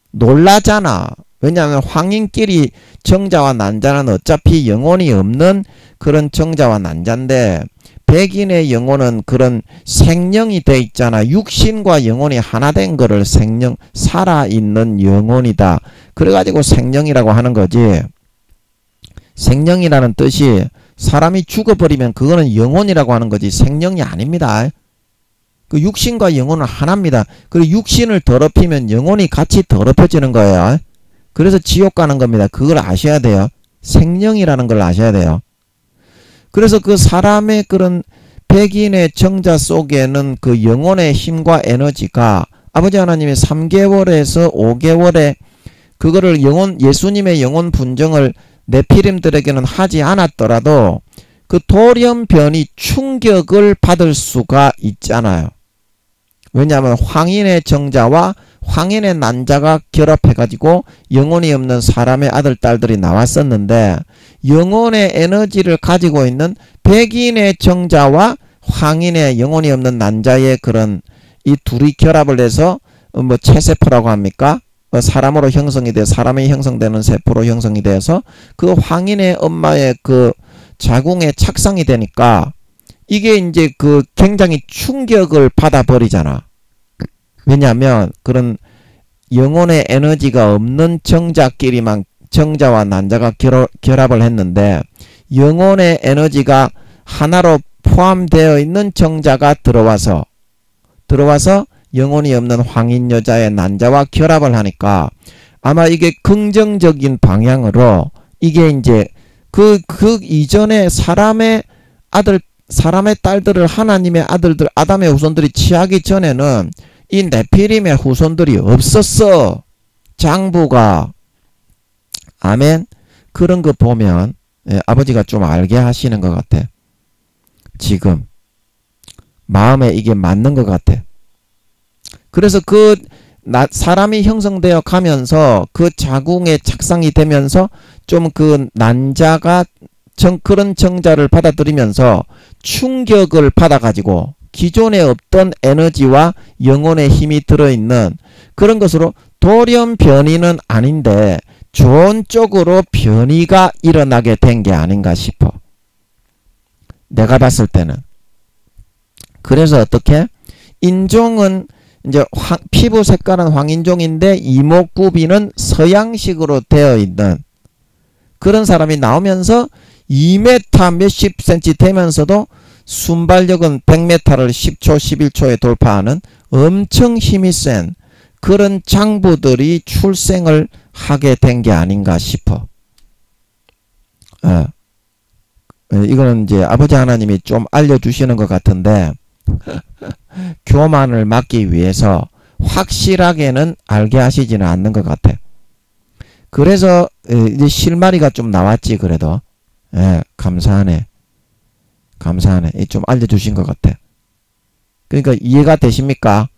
놀라잖아. 왜냐하면 황인끼리 정자와 난자는 어차피 영혼이 없는 그런 정자와 난자인데, 백인의 영혼은 그런 생령이 돼 있잖아. 육신과 영혼이 하나 된 거를 생령, 살아있는 영혼이다. 그래가지고 생령이라고 하는 거지. 생령이라는 뜻이 사람이 죽어버리면 그거는 영혼이라고 하는 거지 생령이 아닙니다. 그 육신과 영혼은 하나입니다. 그리고 육신을 더럽히면 영혼이 같이 더럽혀지는 거예요. 그래서 지옥 가는 겁니다. 그걸 아셔야 돼요. 생령이라는 걸 아셔야 돼요. 그래서 그 사람의 그런 백인의 정자 속에는 그 영혼의 힘과 에너지가 아버지 하나님이 3개월에서 5개월에 그거를 예수님의 영혼 분정을 네피림들에게는 하지 않았더라도 그 돌연변이 충격을 받을 수가 있잖아요. 왜냐하면 황인의 정자와 황인의 난자가 결합해가지고 영혼이 없는 사람의 아들, 딸들이 나왔었는데, 영혼의 에너지를 가지고 있는 백인의 정자와 황인의 영혼이 없는 난자의 그런 이 둘이 결합을 해서 체세포라고 합니까? 사람으로 형성이 돼, 사람이 형성되는 세포로 형성이 돼서 그 황인의 엄마의 그 자궁에 착상이 되니까 이게 이제 그 굉장히 충격을 받아버리잖아. 왜냐하면 그런 영혼의 에너지가 없는 정자끼리만, 정자와 난자가 결합을 했는데 영혼의 에너지가 하나로 포함되어 있는 정자가 들어와서 영혼이 없는 황인 여자의 난자와 결합을 하니까 아마 이게 긍정적인 방향으로 이게 이제 그 이전에 사람의 딸들을 하나님의 아들들, 아담의 후손들이 취하기 전에는 이 네피림의 후손들이 없었어. 장부가. 아멘. 그런 거 보면 아버지가 좀 알게 하시는 것 같아. 지금 마음에 이게 맞는 것 같아. 그래서 사람이 형성되어 가면서 그 자궁에 착상이 되면서 좀 그 난자가 그런 정자를 받아들이면서 충격을 받아가지고 기존에 없던 에너지와 영혼의 힘이 들어있는 그런 것으로 돌연변이는 아닌데 좋은 쪽으로 변이가 일어나게 된 게 아닌가 싶어. 내가 봤을 때는. 그래서 어떻게? 인종은 이제 피부 색깔은 황인종인데 이목구비는 서양식으로 되어 있는 그런 사람이 나오면서 2m 몇십 cm 되면서도 순발력은 100m를 10초, 11초에 돌파하는 엄청 힘이 센 그런 장부들이 출생을 하게 된 게 아닌가 싶어. 이거는 이제 아버지 하나님이 좀 알려주시는 것 같은데 교만을 막기 위해서 확실하게는 알게 하시지는 않는 것 같아. 그래서 이제 실마리가 좀 나왔지. 그래도 감사하네. 좀 알려주신 것 같아. 그러니까 이해가 되십니까?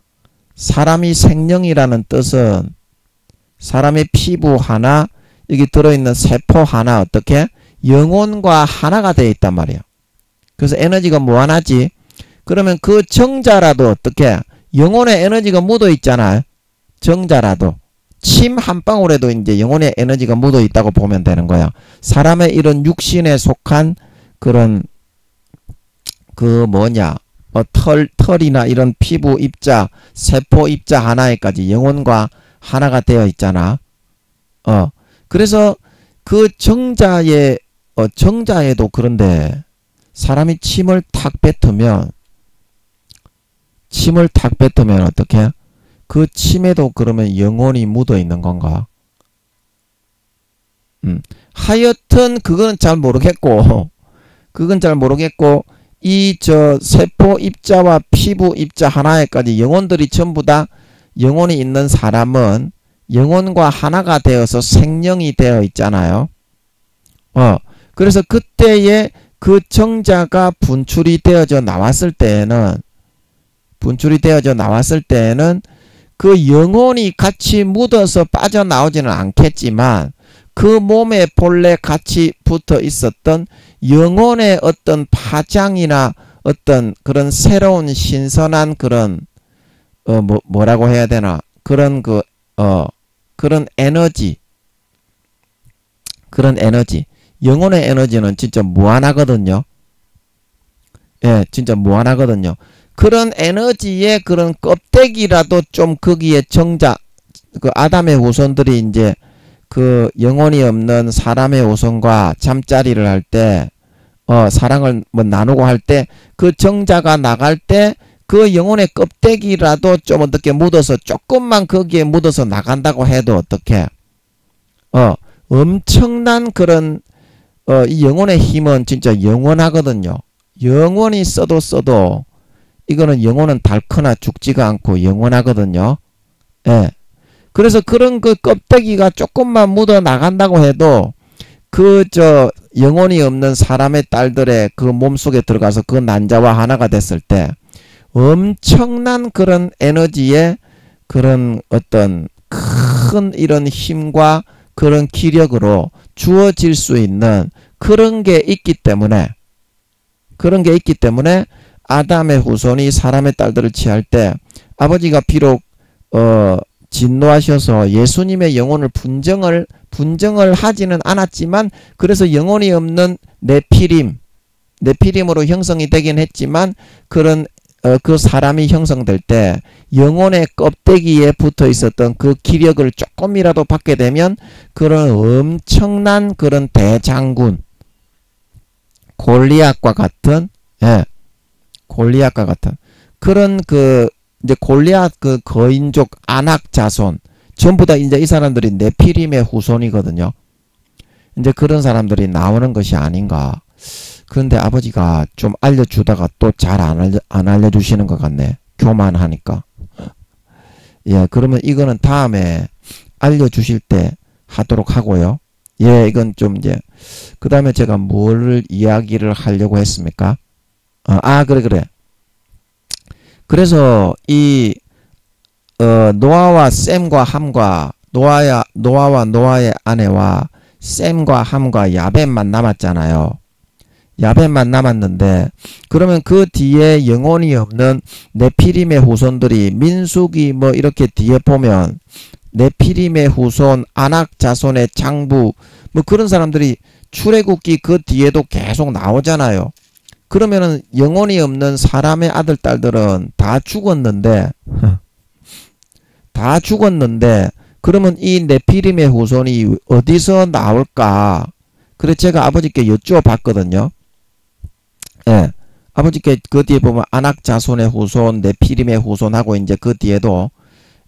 사람이 생명이라는 뜻은 사람의 피부 하나, 여기 들어있는 세포 하나 어떻게? 영혼과 하나가 되어 있단 말이에요. 그래서 에너지가 무한하지. 그러면 그 정자라도 어떻게? 영혼의 에너지가 묻어 있잖아요. 정자라도. 침 한 방울에도 이제 영혼의 에너지가 묻어 있다고 보면 되는 거야. 사람의 이런 육신에 속한 그런 털이나 이런 피부 입자, 세포 입자 하나에까지 영혼과 하나가 되어 있잖아. 그래서 그 정자에도 그런데 사람이 침을 탁 뱉으면 어떻게? 그 침에도 그러면 영혼이 묻어 있는 건가? 하여튼 그건 잘 모르겠고 이 세포 입자와 피부 입자 하나에까지 영혼들이 전부 다 영혼이 있는 사람은 영혼과 하나가 되어서 생령이 되어 있잖아요. 그래서 그때에 그 정자가 분출이 되어져 나왔을 때에는 그 영혼이 같이 묻어서 빠져나오지는 않겠지만 그 몸에 본래 같이 붙어 있었던 영혼의 어떤 파장이나 어떤 그런 새로운 신선한 그런 뭐라고 해야 되나 그런 그런 에너지 영혼의 에너지는 진짜 무한하거든요. 예, 진짜 무한하거든요. 그런 에너지의 그런 껍데기라도 좀 거기에 그 아담의 후손들이 이제 그 영혼이 없는 사람의 후손과 잠자리를 할 때, 사랑을 나누고 할 때, 그 정자가 나갈 때, 그 영혼의 껍데기라도 좀 어떻게 묻어서, 조금만 거기에 묻어서 나간다고 해도 어떻게, 엄청난 그런, 이 영혼의 힘은 진짜 영원하거든요. 영원히 써도, 이거는 영혼은 닳거나 죽지가 않고 영원하거든요. 예. 그래서 그런 그 껍데기가 조금만 묻어 나간다고 해도 영혼이 없는 사람의 딸들의 그 몸속에 들어가서 그 난자와 하나가 됐을 때 엄청난 그런 에너지의 그런 어떤 큰 이런 힘과 그런 기력으로 주어질 수 있는 그런 게 있기 때문에 아담의 후손이 사람의 딸들을 취할 때 아버지가 비록 진노하셔서 예수님의 영혼을 분정을 하지는 않았지만 그래서 영혼이 없는 네피림으로 형성이 되긴 했지만 그런 그 사람이 형성될 때 영혼의 껍데기에 붙어 있었던 그 기력을 조금이라도 받게 되면 그런 엄청난 그런 대장군 골리앗과 같은 그런 이제 골리앗 그 거인족 아낙 자손 전부 다 이제 이 사람들이 네피림의 후손이거든요. 이제 그런 사람들이 나오는 것이 아닌가. 그런데 아버지가 좀 알려주다가 또 잘 안 알려주시는 것 같네. 교만하니까. 예, 그러면 이거는 다음에 알려주실 때 하도록 하고요. 예, 이건 좀 이제 그 다음에 제가 뭘 이야기를 하려고 했습니까? 그래. 그래서 이 노아와 셈과 함과 노아와 노아의 아내와 셈과 함과 야벳만 남았잖아요. 야벳만 남았는데 그러면 그 뒤에 영혼이 없는 네피림의 후손들이 민수기 뭐 이렇게 뒤에 보면 네피림의 후손 아낙 자손의 장부 뭐 그런 사람들이 출애굽기 그 뒤에도 계속 나오잖아요. 그러면은 영혼이 없는 사람의 아들 딸들은 다 죽었는데 그러면 이 네피림의 후손이 어디서 나올까? 그래서 제가 아버지께 여쭈어봤거든요. 예, 아버지께 그 뒤에 보면 아낙 자손의 후손, 네피림의 후손하고 이제 그 뒤에도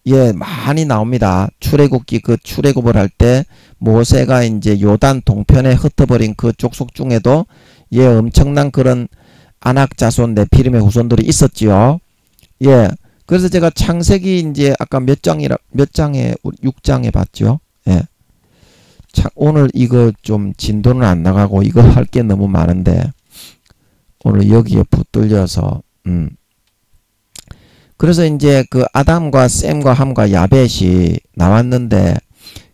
예 많이 나옵니다. 출애굽기 그 출애굽을 할 때 모세가 이제 요단 동편에 흩어버린 그 족속 중에도 예 엄청난 그런 아낙 자손 네피림의 후손들이 있었지요. 예, 그래서 제가 창세기 이제 아까 몇 장에 6장에 봤죠. 예, 오늘 이거 좀 진도는 안 나가고 이거 할 게 너무 많은데 오늘 여기에 붙들려서 그래서 이제 그 아담과 셈과 함과 야벳이 나왔는데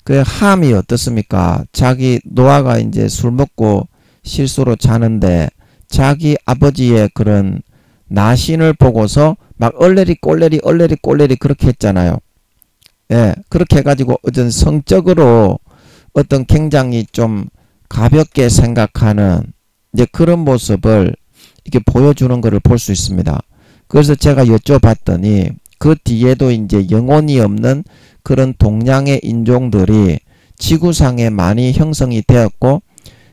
그 함이 어떻습니까? 자기 노아가 이제 술 먹고 실수로 자는데 자기 아버지의 그런 나신을 보고서 막 얼레리 꼴레리 그렇게 했잖아요. 예, 그렇게 해가지고 어떤 성적으로 어떤 굉장히 좀 가볍게 생각하는 이제 그런 모습을 이렇게 보여주는 것을 볼 수 있습니다. 그래서 제가 여쭤봤더니 그 뒤에도 이제 영혼이 없는 그런 동양의 인종들이 지구상에 많이 형성이 되었고,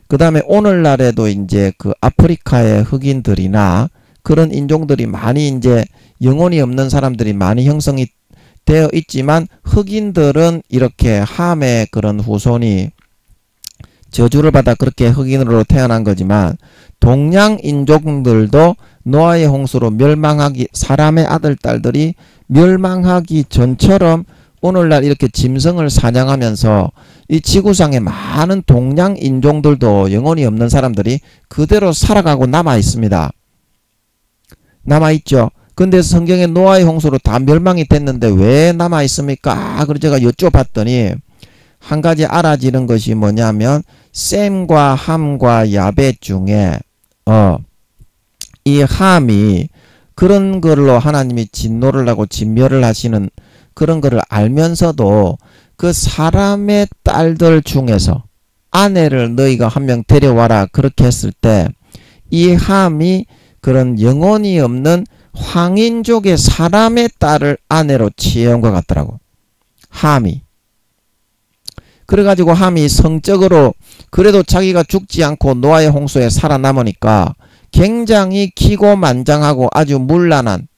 그 다음에 오늘날에도 이제 그 아프리카의 흑인들이나 그런 인종들이 많이 이제 영혼이 없는 사람들이 많이 형성이 되어 있지만, 흑인들은 이렇게 함의 그런 후손이 저주를 받아 그렇게 흑인으로 태어난 거지만, 동양 인종들도 노아의 홍수로 멸망하기, 사람의 아들 딸들이 멸망하기 전처럼 오늘날 이렇게 짐승을 사냥하면서 이 지구상에 많은 동양 인종들도 영혼이 없는 사람들이 그대로 살아가고 남아 있습니다. 남아 있죠. 근데 성경에 노아의 홍수로 다 멸망이 됐는데 왜 남아 있습니까? 그래서 제가 여쭤봤더니 한 가지 알아지는 것이 뭐냐면, 셈과 함과 야벳 중에 이 함이 그런 걸로 하나님이 진노를 하고 진멸을 하시는 그런 거를 알면서도 그 사람의 딸들 중에서 아내를 너희가 한 명 데려와라 그렇게 했을 때 이 함이 그런 영혼이 없는 황인족의 사람의 딸을 아내로 취해온 것 같더라고. 함이. 그래가지고 함이 성적으로 그래도 자기가 죽지 않고 노아의 홍수에 살아남으니까 굉장히 기고만장하고 아주 문란한,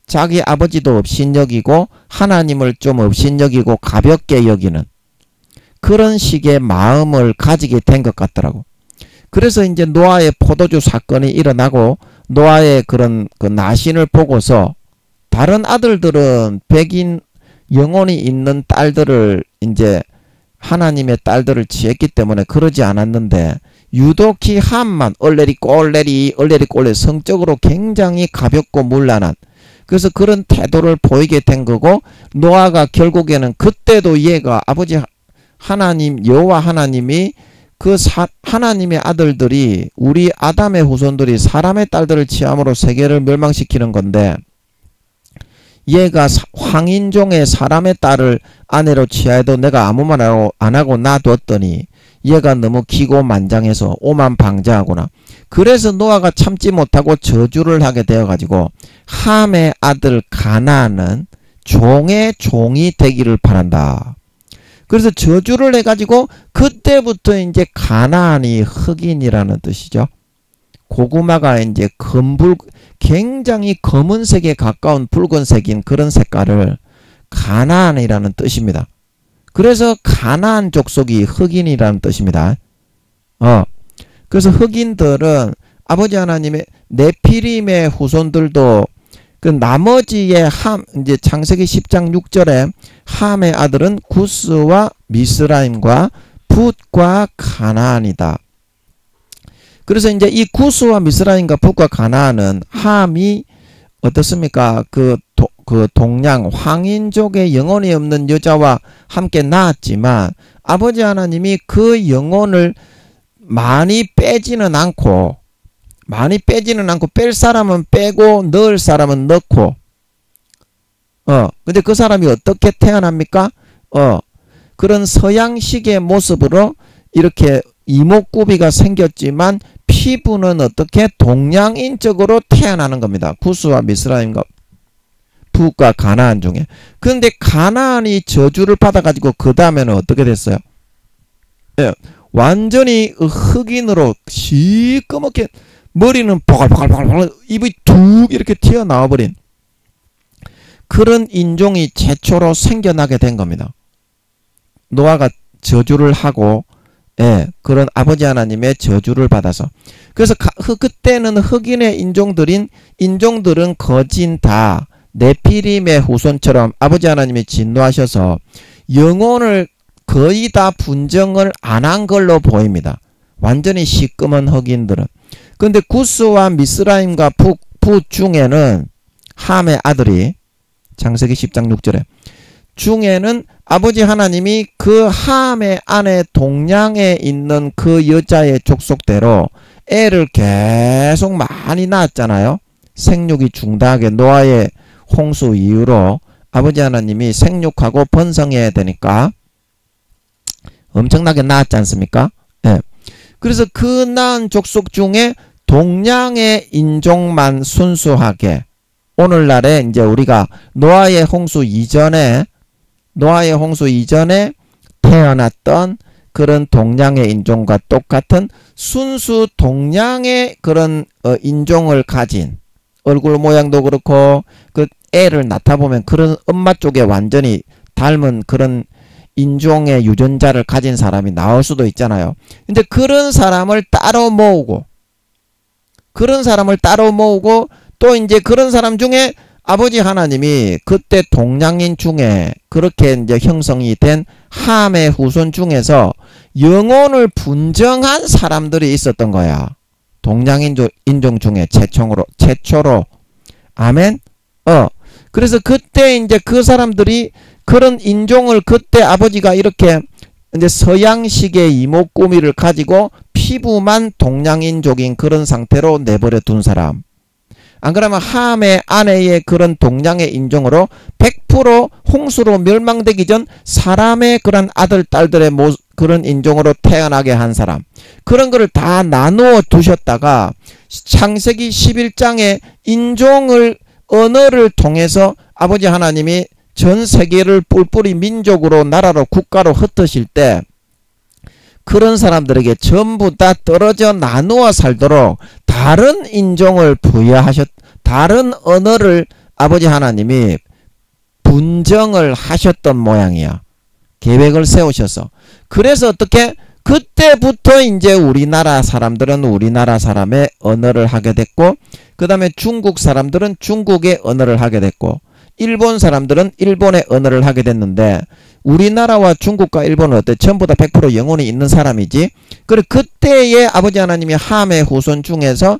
자기 아버지도 업신여기고 하나님을 좀 업신여기고 가볍게 여기는 그런 식의 마음을 가지게 된 것 같더라고. 그래서 이제 노아의 포도주 사건이 일어나고 노아의 그런 그 나신을 보고서 다른 아들들은 백인 영혼이 있는 딸들을 이제 하나님의 딸들을 취했기 때문에 그러지 않았는데, 유독히 함만 얼레리 꼴레리 성적으로 굉장히 가볍고 문란한, 그래서 그런 태도를 보이게 된 거고, 노아가 결국에는 그때도 얘가 아버지 하나님 여호와 하나님이 그 하나님의 아들들이 우리 아담의 후손들이 사람의 딸들을 취함으로 세계를 멸망시키는 건데, 얘가 황인종의 사람의 딸을 아내로 취하여도 내가 아무 말 안 하고 놔뒀더니 얘가 너무 기고만장해서 오만방자하구나. 그래서 노아가 참지 못하고 저주를 하게 되어가지고 함의 아들 가나안은 종의 종이 되기를 바란다. 그래서 저주를 해가지고 그때부터 이제 가나안이 흑인이라는 뜻이죠. 고구마가 이제 굉장히 검은색에 가까운 붉은색인 그런 색깔을 가나안이라는 뜻입니다. 그래서 가나안 족속이 흑인이라는 뜻입니다. 그래서 흑인들은 아버지 하나님의 네피림의 후손들도 그 나머지의 함, 이제 창세기 10장 6절에 함의 아들은 구스와 미스라임과 붓과 가나안이다. 그래서 이제 이 구스와 미스라임과 붓과 가나안은 함이 어떻습니까? 그 동양 황인족의 영혼이 없는 여자와 함께 낳았지만 아버지 하나님이 그 영혼을 많이 빼지는 않고 뺄 사람은 빼고 넣을 사람은 넣고 근데 그 사람이 어떻게 태어납니까? 그런 서양식의 모습으로 이렇게 이목구비가 생겼지만 피부는 어떻게 동양인적으로 태어나는 겁니다. 구스와 미스라임과 붓과 가나안 중에. 그런데 가나안이 저주를 받아가지고 그 다음에는 어떻게 됐어요? 완전히 흑인으로 시꺼멓게 머리는 보글보글 입이 툭 이렇게 튀어나와 버린 그런 인종이 최초로 생겨나게 된 겁니다. 노아가 저주를 하고 그런 아버지 하나님의 저주를 받아서. 그래서 그때는 흑인의 인종들은 거진 다 네피림의 후손처럼 아버지 하나님이 진노하셔서 영혼을 거의 다 분정을 안 한 걸로 보입니다. 완전히 시꺼먼 흑인들은. 근데 구스와 미스라임과 붓 중에는 함의 아들이 창세기 10장 6절에 중에는 아버지 하나님이 그 함의 안에 동량에 있는 그 여자의 족속대로 애를 계속 많이 낳았잖아요. 생육이 중단하게 노아의 홍수 이후로 아버지 하나님이 생육하고 번성해야 되니까 엄청나게 낳았지 않습니까? 예. 그래서 그 낳은 족속 중에 동량의 인종만 순수하게 오늘날에 이제 우리가 노아의 홍수 이전에 태어났던 그런 동량의 인종과 똑같은 순수 동량의 그런 인종을 가진 얼굴 모양도 그렇고 그 애를 낳다 보면 그런 엄마 쪽에 완전히 닮은 그런 인종의 유전자를 가진 사람이 나올 수도 있잖아요. 근데 그런 사람을 따로 모으고 또 이제 그런 사람 중에 아버지 하나님이 그때 동량인 중에 그렇게 이제 형성이 된 함의 후손 중에서 영혼을 분정한 사람들이 있었던 거야. 동량인종 중에 최초로. 아멘? 그래서 그때 이제 그 사람들이 그런 인종을 그때 아버지가 이렇게 이제 서양식의 이목구미를 가지고 피부만 동양인족인 그런 상태로 내버려 둔 사람. 안 그러면 함의 아내의 그런 동양의 인종으로 100% 홍수로 멸망되기 전 사람의 그런 아들, 딸들의 그런 인종으로 태어나게 한 사람. 그런 거를 다 나누어 두셨다가 창세기 11장에 인종을, 언어를 통해서 아버지 하나님이 전 세계를 뿔뿔이 민족으로, 나라로, 국가로 흩으실 때 그런 사람들에게 전부 다 떨어져 나누어 살도록 다른 인종을 다른 언어를 아버지 하나님이 분정을 하셨던 모양이야. 계획을 세우셔서. 그래서 어떻게? 그때부터 이제 우리나라 사람들은 우리나라 사람의 언어를 하게 됐고, 그 다음에 중국 사람들은 중국의 언어를 하게 됐고, 일본 사람들은 일본의 언어를 하게 됐는데, 우리나라와 중국과 일본은 어때? 전부 다 100% 영혼이 있는 사람이지. 그래, 그때의 아버지 하나님이 함의 후손 중에서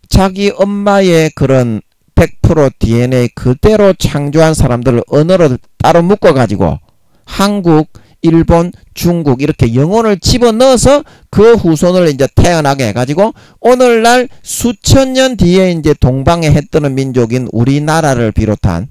자기 엄마의 그런 100% DNA 그대로 창조한 사람들을 언어를 따로 묶어가지고 한국, 일본, 중국 이렇게 영혼을 집어넣어서 그 후손을 이제 태어나게 해가지고 오늘날 수천 년 뒤에 이제 동방에 해 뜨는 민족인 우리나라를 비롯한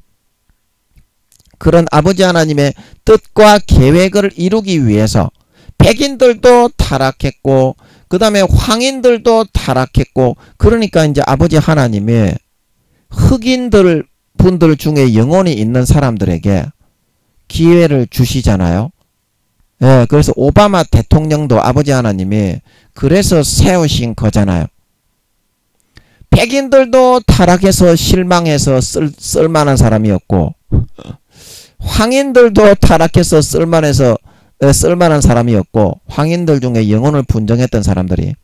그런 아버지 하나님의 뜻과 계획을 이루기 위해서 백인들도 타락했고 그 다음에 황인들도 타락했고 그러니까 이제 아버지 하나님이 흑인들 분들 중에 영혼이 있는 사람들에게 기회를 주시잖아요. 예, 그래서 오바마 대통령도 아버지 하나님이 그래서 세우신 거잖아요. 백인들도 타락해서 실망해서 쓸만한 사람이었고 황인들도 타락해서 쓸만한 사람이었고 황인들 중에 영혼을 분정했던 사람들이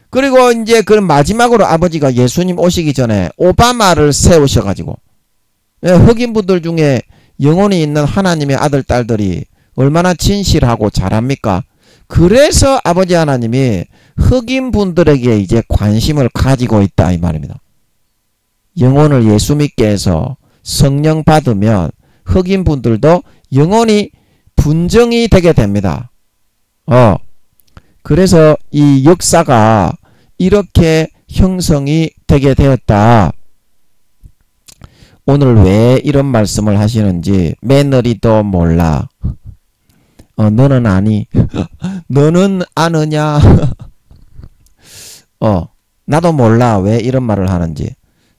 그리고 이제 그 마지막으로 아버지가 예수님 오시기 전에 오바마를 세우셔가지고 흑인분들 중에 영혼이 있는 하나님의 아들 딸들이 얼마나 진실하고 잘합니까? 그래서 아버지 하나님이 흑인분들에게 이제 관심을 가지고 있다 이 말입니다. 영혼을 예수 믿게 해서 성령 받으면 흑인분들도 영혼이 분정이 되게 됩니다. 그래서 이 역사가 이렇게 형성이 되게 되었다. 오늘 왜 이런 말씀을 하시는지 며느리도 몰라. 너는 아니. 너는 아느냐. 나도 몰라 왜 이런 말을 하는지.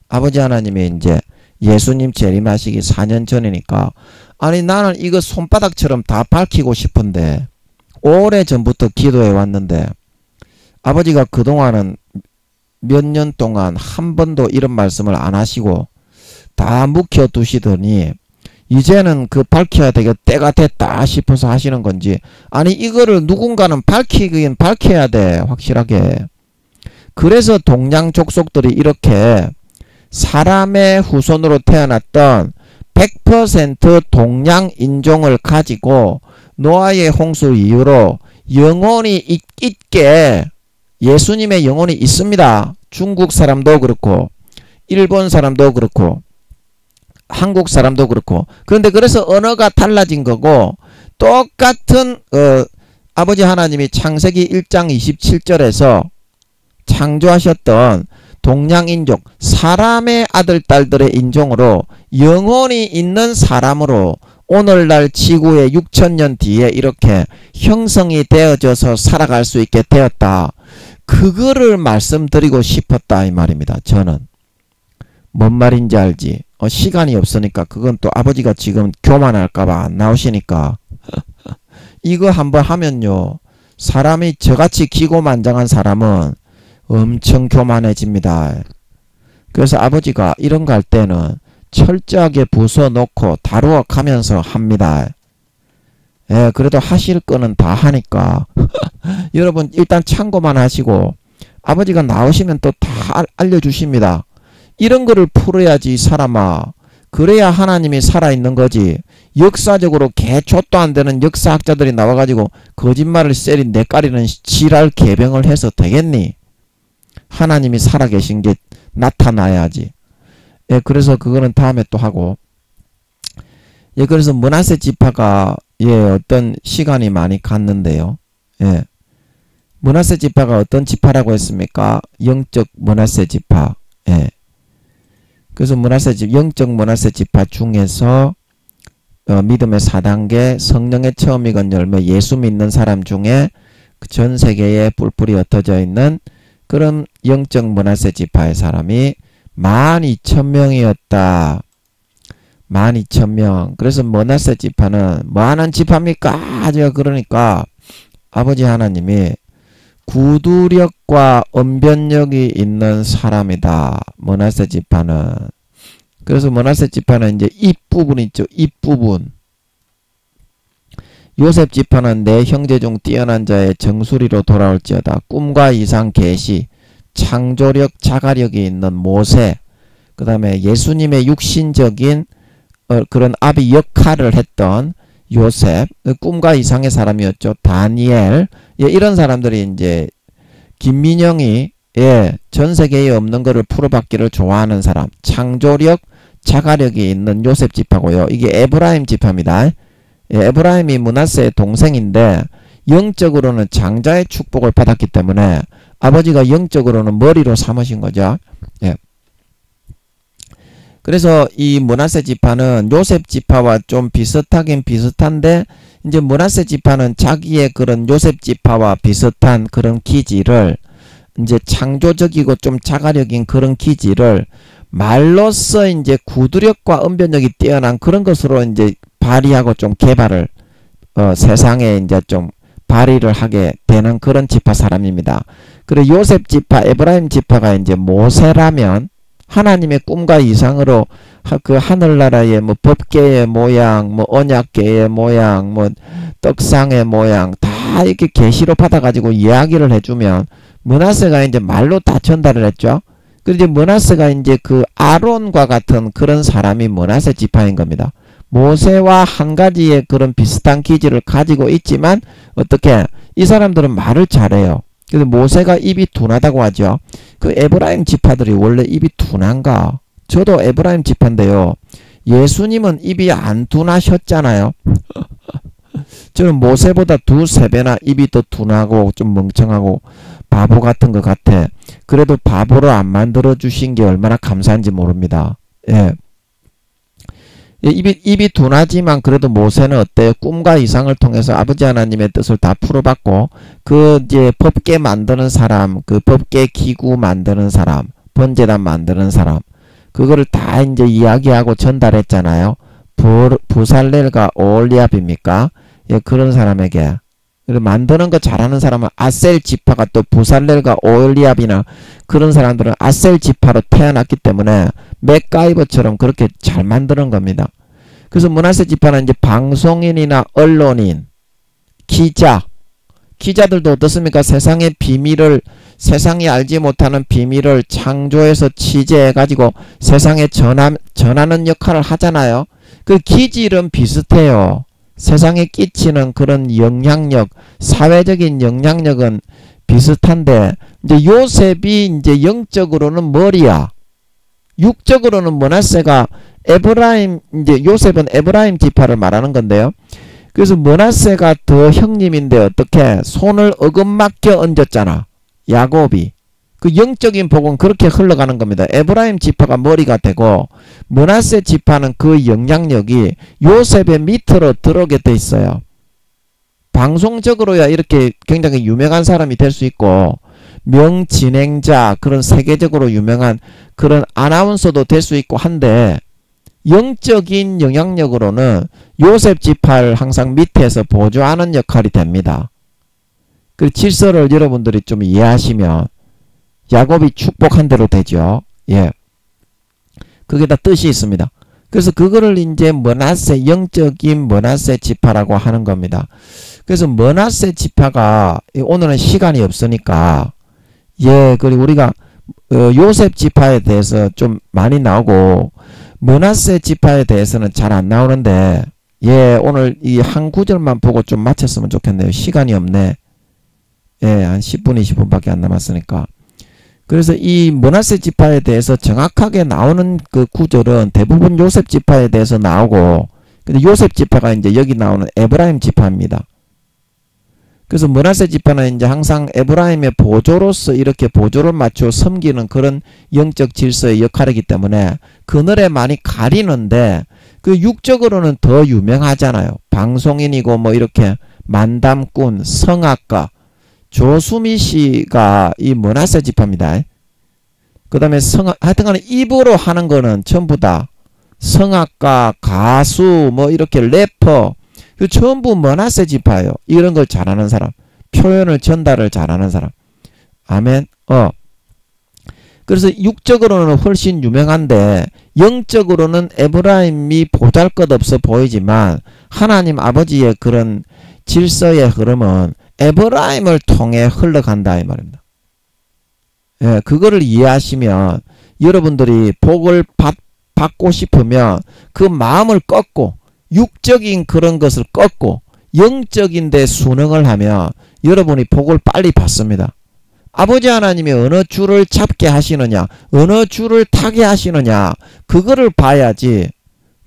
아버지 하나님이 이제 예수님 재림하시기 4년 전이니까 아니 나는 이거 손바닥처럼 다 밝히고 싶은데 오래전부터 기도해 왔는데 아버지가 그동안은 몇 년 동안 한 번도 이런 말씀을 안 하시고 다 묵혀두시더니 이제는 그 밝혀야 되게 때가 됐다 싶어서 하시는 건지 아니 이거를 누군가는 밝히긴 밝혀야 돼 확실하게. 그래서 동양 족속들이 이렇게 사람의 후손으로 태어났던 100% 동양 인종을 가지고 노아의 홍수 이후로 영혼이 있게 예수님의 영혼이 있습니다. 중국 사람도 그렇고 일본 사람도 그렇고 한국 사람도 그렇고. 그런데 그래서 언어가 달라진 거고, 똑같은 아버지 하나님이 창세기 1장 27절에서 창조하셨던 동양인족, 사람의 아들 딸들의 인종으로 영혼이 있는 사람으로 오늘날 지구의 6천년 뒤에 이렇게 형성이 되어져서 살아갈 수 있게 되었다. 그거를 말씀드리고 싶었다 이 말입니다. 저는 뭔 말인지 알지? 시간이 없으니까 그건 또 아버지가 지금 교만할까봐 안 나오시니까 이거 한번 하면요, 사람이 저같이 기고만장한 사람은 엄청 교만해집니다. 그래서 아버지가 이런 거 할 때는 철저하게 부숴놓고 다루어 가면서 합니다. 예, 그래도 하실 거는 다 하니까 여러분 일단 참고만 하시고 아버지가 나오시면 또 다 알려주십니다. 이런 거를 풀어야지 이 사람아. 그래야 하나님이 살아있는 거지. 역사적으로 개초도 안 되는 역사학자들이 나와가지고 거짓말을 세린 내까리는 지랄 개병을 해서 되겠니? 하나님이 살아계신 게 나타나야지. 예, 그래서 그거는 다음에 또 하고. 예, 그래서 므낫세 지파가 어떤 시간이 많이 갔는데요. 예. 므낫세 지파가 어떤 지파라고 했습니까? 영적 므낫세 지파. 예. 그래서 영적 므낫세 지파 중에서 믿음의 4단계, 성령의 처음 익은 열매, 예수 믿는 사람 중에 전 세계에 뿔뿔이 흩어져 있는 그런 영적 므낫세 지파의 사람이 12,000명이었다. 12,000명. 그래서 므낫세 지파는 뭐 하는 지파입니까? 제가 그러니까 아버지 하나님이 구두력과 언변력이 있는 사람이다. 므낫세 지파는. 그래서 므낫세 지파는 이제 입부분 있죠. 입부분. 요셉 지파는 내 형제 중 뛰어난 자의 정수리로 돌아올지어다. 꿈과 이상 계시, 창조력, 자가력이 있는 모세, 그 다음에 예수님의 육신적인 그런 아비 역할을 했던 요셉, 꿈과 이상의 사람이었죠. 다니엘, 이런 사람들이 이제 김민영이 전 세계에 없는 거를 풀어받기를 좋아하는 사람, 창조력, 자가력이 있는 요셉 지파고요. 이게 에브라임 지파입니다. 에브라임이 므낫세의 동생인데 영적으로는 장자의 축복을 받았기 때문에 아버지가 영적으로는 머리로 삼으신 거죠. 예. 그래서 이 므낫세 지파는 요셉 지파와 좀 비슷하긴 비슷한데 이제 므낫세 지파는 자기의 그런 요셉 지파와 비슷한 그런 기질을 이제 창조적이고 좀 자가력인 그런 기질을 말로써 이제 구두력과 언변력이 뛰어난 그런 것으로 이제 발휘하고 좀 개발을 세상에 이제 좀 발휘를 하게 되는 그런 지파 사람입니다. 그리고 요셉 지파, 에브라임 지파가 이제 모세라면 하나님의 꿈과 이상으로 그 하늘나라의 뭐 법계의 모양, 뭐 언약계의 모양, 뭐 떡상의 모양 다 이렇게 계시로 받아가지고 이야기를 해주면 므낫세가 이제 말로 다 전달을 했죠. 그런데 므낫세가 이제 그 아론과 같은 그런 사람이 므낫세 지파인 겁니다. 모세와 한 가지의 그런 비슷한 기질을 가지고 있지만 어떻게 이 사람들은 말을 잘해요. 그래서 모세가 입이 둔하다고 하죠. 그 에브라임 지파들이 원래 입이 둔한가? 저도 에브라임 지파인데요. 예수님은 입이 안 둔하셨잖아요. 저는 모세보다 2~3배나 입이 더 둔하고 좀 멍청하고 바보 같은 것 같아. 그래도 바보로 안 만들어 주신 게 얼마나 감사한지 모릅니다. 예. 입이 둔하지만 그래도 모세는 어때요? 꿈과 이상을 통해서 아버지 하나님의 뜻을 다 풀어받고 그 이제 법계 만드는 사람, 그 법계 기구 만드는 사람, 번제단 만드는 사람, 그거를 다 이제 이야기하고 전달했잖아요. 부살렐과 오홀리압입니까? 예, 그런 사람에게. 만드는 거 잘하는 사람은 아셀 지파가 또 부살렐과 오홀리압이나 그런 사람들은 아셀 지파로 태어났기 때문에 맥가이버처럼 그렇게 잘 만드는 겁니다. 그래서 므낫세 지파는 이제 방송인이나 언론인, 기자들도 어떻습니까? 세상의 비밀을, 세상이 알지 못하는 비밀을 창조해서 취재해가지고 세상에 전하는 역할을 하잖아요. 그 기질은 비슷해요. 세상에 끼치는 그런 영향력, 사회적인 영향력은 비슷한데, 이제 요셉이 이제 영적으로는 머리야. 육적으로는 므낫세가 에브라임, 이제 요셉은 에브라임 지파를 말하는 건데요. 그래서 므낫세가 더 형님인데 어떻게 손을 어긋맞게 얹었잖아. 야곱이. 그 영적인 복은 그렇게 흘러가는 겁니다. 에브라임 지파가 머리가 되고 므낫세 지파는 그 영향력이 요셉의 밑으로 들어오게 돼 있어요. 방송적으로야 이렇게 굉장히 유명한 사람이 될 수 있고 명진행자, 그런 세계적으로 유명한 그런 아나운서도 될 수 있고 한데, 영적인 영향력으로는 요셉 지파를 항상 밑에서 보조하는 역할이 됩니다. 그 질서를 여러분들이 좀 이해하시면 야곱이 축복한 대로 되죠. 예. 그게 다 뜻이 있습니다. 그래서 그거를 이제 므낫세, 영적인 므낫세 지파라고 하는 겁니다. 그래서 므낫세 지파가, 오늘은 시간이 없으니까, 예, 그리고 우리가 요셉 지파에 대해서 좀 많이 나오고 므낫세 지파에 대해서는 잘 안 나오는데, 예, 오늘 이 한 구절만 보고 좀 마쳤으면 좋겠네요. 시간이 없네. 예, 한 10분, 20분밖에 안 남았으니까. 그래서 이 므낫세 지파에 대해서 정확하게 나오는 그 구절은 대부분 요셉 지파에 대해서 나오고, 근데 요셉 지파가 이제 여기 나오는 에브라임 지파입니다. 그래서 므낫세 지파는 이제 항상 에브라임의 보조로서 이렇게 보조를 맞춰 섬기는 그런 영적 질서의 역할이기 때문에 그늘에 많이 가리는데, 그 육적으로는 더 유명하잖아요. 방송인이고 뭐 이렇게 만담꾼, 성악가, 조수미 씨가 이 므낫세 지파입니다. 그 다음에 하여튼간에 입으로 하는 거는 전부 다 성악가, 가수, 뭐 이렇게 래퍼, 그 전부 므낫세 지파예요. 이런 걸 잘하는 사람, 표현을 전달을 잘하는 사람. 아멘. 그래서 육적으로는 훨씬 유명한데 영적으로는 에브라임이 보잘것없어 보이지만 하나님 아버지의 그런 질서의 흐름은 에브라임을 통해 흘러간다 이 말입니다. 예, 그거를 이해하시면 여러분들이 복을 받고 싶으면 그 마음을 꺾고 육적인 그런 것을 꺾고 영적인 데 순응을 하면 여러분이 복을 빨리 받습니다. 아버지 하나님이 어느 줄을 잡게 하시느냐, 어느 줄을 타게 하시느냐, 그거를 봐야지.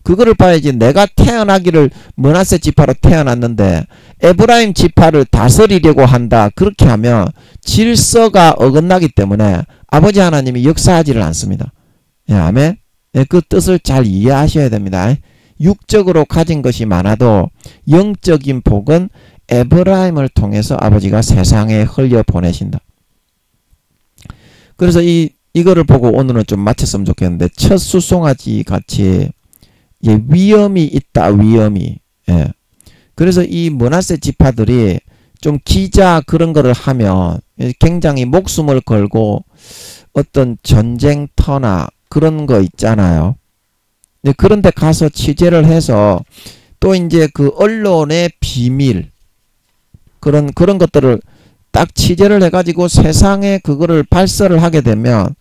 그거를 봐야지. 내가 태어나기를 므낫세 지파로 태어났는데 에브라임 지파를 다스리려고 한다. 그렇게 하면 질서가 어긋나기 때문에 아버지 하나님이 역사하지를 않습니다. 예, 아멘. 예, 그 뜻을 잘 이해하셔야 됩니다. 육적으로 가진 것이 많아도 영적인 복은 에브라임을 통해서 아버지가 세상에 흘려보내신다. 그래서 이거를 보고 오늘은 좀 마쳤으면 좋겠는데, 첫 수송아지 같이 예, 위험이 있다. 위험이. 예. 그래서 이 므낫세 지파들이 좀 기자 그런 거를 하면 굉장히 목숨을 걸고 어떤 전쟁터나 그런 거 있잖아요. 그런데 가서 취재를 해서 또 이제 그 언론의 비밀 그런 것들을 딱 취재를 해가지고 세상에 그거를 발설을 하게 되면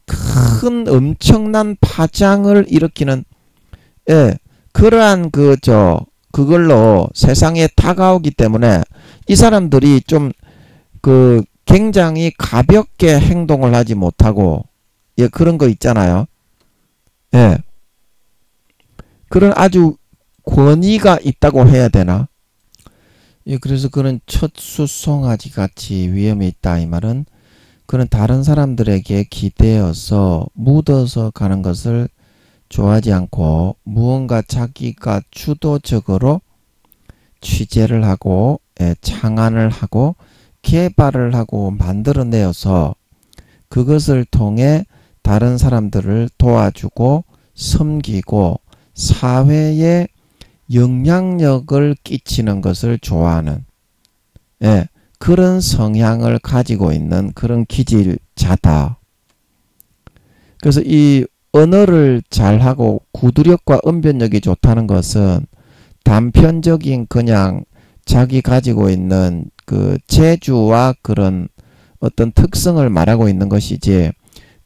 큰 엄청난 파장을 일으키는, 예, 그러한 그걸로 세상에 다가오기 때문에 이 사람들이 좀 굉장히 가볍게 행동을 하지 못하고, 예, 그런 거 있잖아요. 예. 그런 아주 권위가 있다고 해야 되나? 예, 그래서 그런 첫 수송아지 같이 위험이 있다 이 말은 그런 다른 사람들에게 기대어서 묻어서 가는 것을 좋아하지 않고 무언가 자기가 주도적으로 취재를 하고, 예, 창안을 하고 개발을 하고 만들어내어서 그것을 통해 다른 사람들을 도와주고 섬기고 사회에 영향력을 끼치는 것을 좋아하는, 예, 그런 성향을 가지고 있는 그런 기질자다. 그래서 이 언어를 잘하고 구두력과 언변력이 좋다는 것은 단편적인 그냥 자기 가지고 있는 그 재주와 그런 어떤 특성을 말하고 있는 것이지,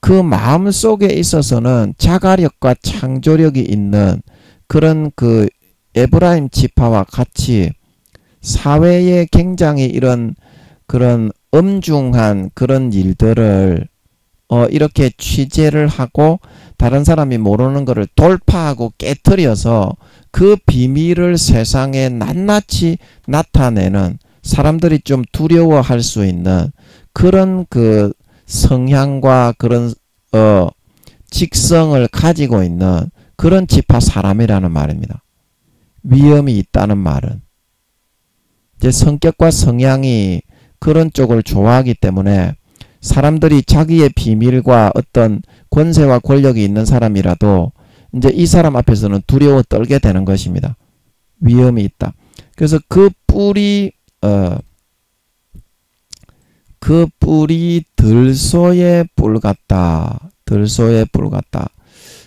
그 마음 속에 있어서는 자가력과 창조력이 있는 그런 그 에브라임 지파와 같이 사회에 굉장히 이런 그런 엄중한 그런 일들을 이렇게 취재를 하고 다른 사람이 모르는 것을 돌파하고 깨트려서 그 비밀을 세상에 낱낱이 나타내는, 사람들이 좀 두려워할 수 있는 그런 그 성향과 그런 직성을 가지고 있는 그런 지파 사람이라는 말입니다. 위험이 있다는 말은 이제 성격과 성향이 그런 쪽을 좋아하기 때문에 사람들이 자기의 비밀과 어떤 권세와 권력이 있는 사람이라도 이제 이 사람 앞에서는 두려워 떨게 되는 것입니다. 위험이 있다. 그래서 그 뿔이 들소의 뿔 같다. 들소의 뿔 같다.